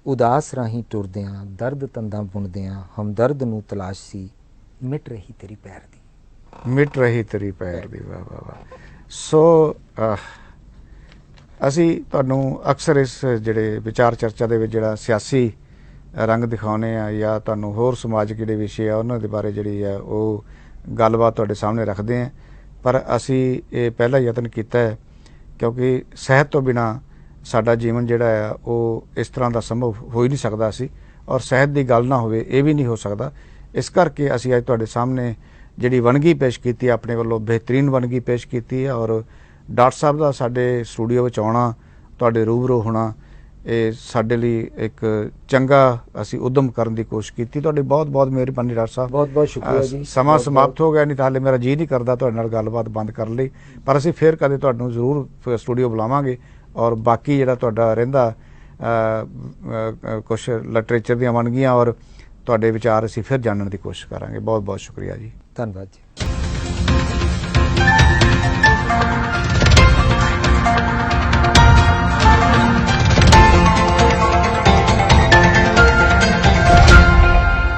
ਉਦਾਸ ਰਾਹੀਂ ਟੁਰਦਿਆਂ, ਦਰਦ ਤੰਦਾਂ ਬੁਣਦਿਆਂ, ਹਮਦਰਦ ਨੂੰ ਤਲਾਸ਼ ਸੀ, ਮਿਟ ਰਹੀ ਤੇਰੀ ਪੈਰ ਦੀ। ਮਿਟ ਰਹੀ ਤੇਰੀ ਪੈਰ ਦੀ। ਵਾਹ ਵਾਹ ਵਾਹ। ਸੋ ਅਸੀਂ ਤੁਹਾਨੂੰ ਅਕਸਰ ਇਸ ਜਿਹੜੇ ਵਿਚਾਰ ਚਰਚਾ ਦੇ ਵਿੱਚ ਜਿਹੜਾ ਸਿਆਸੀ ਰੰਗ ਦਿਖਾਉਂਦੇ ਆ, ਜਾਂ ਤੁਹਾਨੂੰ ਹੋਰ ਸਮਾਜਿਕ ਜਿਹੜੇ ਵਿਸ਼ੇ ਆ ਉਹਨਾਂ ਦੇ ਬਾਰੇ ਜਿਹੜੀ ਆ ਉਹ ਗੱਲਬਾਤ ਤੁਹਾਡੇ ਸਾਹਮਣੇ ਰੱਖਦੇ ਆ। ਪਰ ਅਸੀਂ ਇਹ ਪਹਿਲਾ ਯਤਨ ਕੀਤਾ ਹੈ ਕਿਉਂਕਿ ਸਿਹਤ ਤੋਂ ਬਿਨਾਂ ਸਾਡਾ ਜੀਵਨ ਜਿਹੜਾ ਆ ਉਹ ਇਸ ਤਰ੍ਹਾਂ ਦਾ ਸੰਭਵ ਹੋ ਹੀ ਨਹੀਂ ਸਕਦਾ ਸੀ, ਔਰ ਸਿਹਤ ਦੀ ਗੱਲ ਨਾ ਹੋਵੇ ਇਹ ਵੀ ਨਹੀਂ ਹੋ ਸਕਦਾ। ਇਸ ਕਰਕੇ ਅਸੀਂ ਅੱਜ ਤੁਹਾਡੇ ਸਾਹਮਣੇ ਜਿਹੜੀ ਵੰਨਗੀ ਪੇਸ਼ ਕੀਤੀ, ਆਪਣੇ ਵੱਲੋਂ ਬਿਹਤਰੀਨ ਵੰਨਗੀ ਪੇਸ਼ ਕੀਤੀ ਹੈ। ਔਰ ਡਾਕਟਰ ਸਾਹਿਬ ਦਾ ਸਾਡੇ ਸਟੂਡੀਓ ਵਿੱਚ ਆਉਣਾ, ਤੁਹਾਡੇ ਰੂਬਰੂ ਹੋਣਾ, ਇਹ ਸਾਡੇ ਲਈ ਇੱਕ ਚੰਗਾ ਅਸੀਂ ਉਦਮ ਕਰਨ ਦੀ ਕੋਸ਼ਿਸ਼ ਕੀਤੀ। ਤੁਹਾਡੀ ਬਹੁਤ ਬਹੁਤ ਮਿਹਰਬਾਨੀ ਡਾਕਟਰ ਸਾਹਿਬ। ਬਹੁਤ ਬਹੁਤ ਸ਼ੁਕਰੀਆ ਜੀ। ਸਮਾਂ ਸਮਾਪਤ ਹੋ ਗਿਆ, ਨਹੀਂ ਤਾਂ ਹਾਲੇ ਮੇਰਾ ਜੀਅ ਨਹੀਂ ਕਰਦਾ ਤੁਹਾਡੇ ਨਾਲ ਗੱਲਬਾਤ ਬੰਦ ਕਰਨ ਲਈ, ਪਰ ਅਸੀਂ ਫਿਰ ਕਦੇ ਤੁਹਾਨੂੰ ਜ਼ਰੂਰ ਸਟੂਡੀਓ ਬੁਲਾਵਾਂਗੇ। ਔਰ ਬਾਕੀ ਜਿਹੜਾ ਤੁਹਾਡਾ ਰਹਿੰਦਾ ਕੁਛ ਲਿਟਰੇਚਰ ਦੀਆਂ ਵੰਨਗੀਆਂ ਔਰ ਤੁਹਾਡੇ ਵਿਚਾਰ ਅਸੀਂ ਫਿਰ ਜਾਣਨ ਦੀ ਕੋਸ਼ਿਸ਼ ਕਰਾਂਗੇ। ਬਹੁਤ ਬਹੁਤ ਸ਼ੁਕਰੀਆ ਜੀ। ਧੰਨਵਾਦ ਜੀ।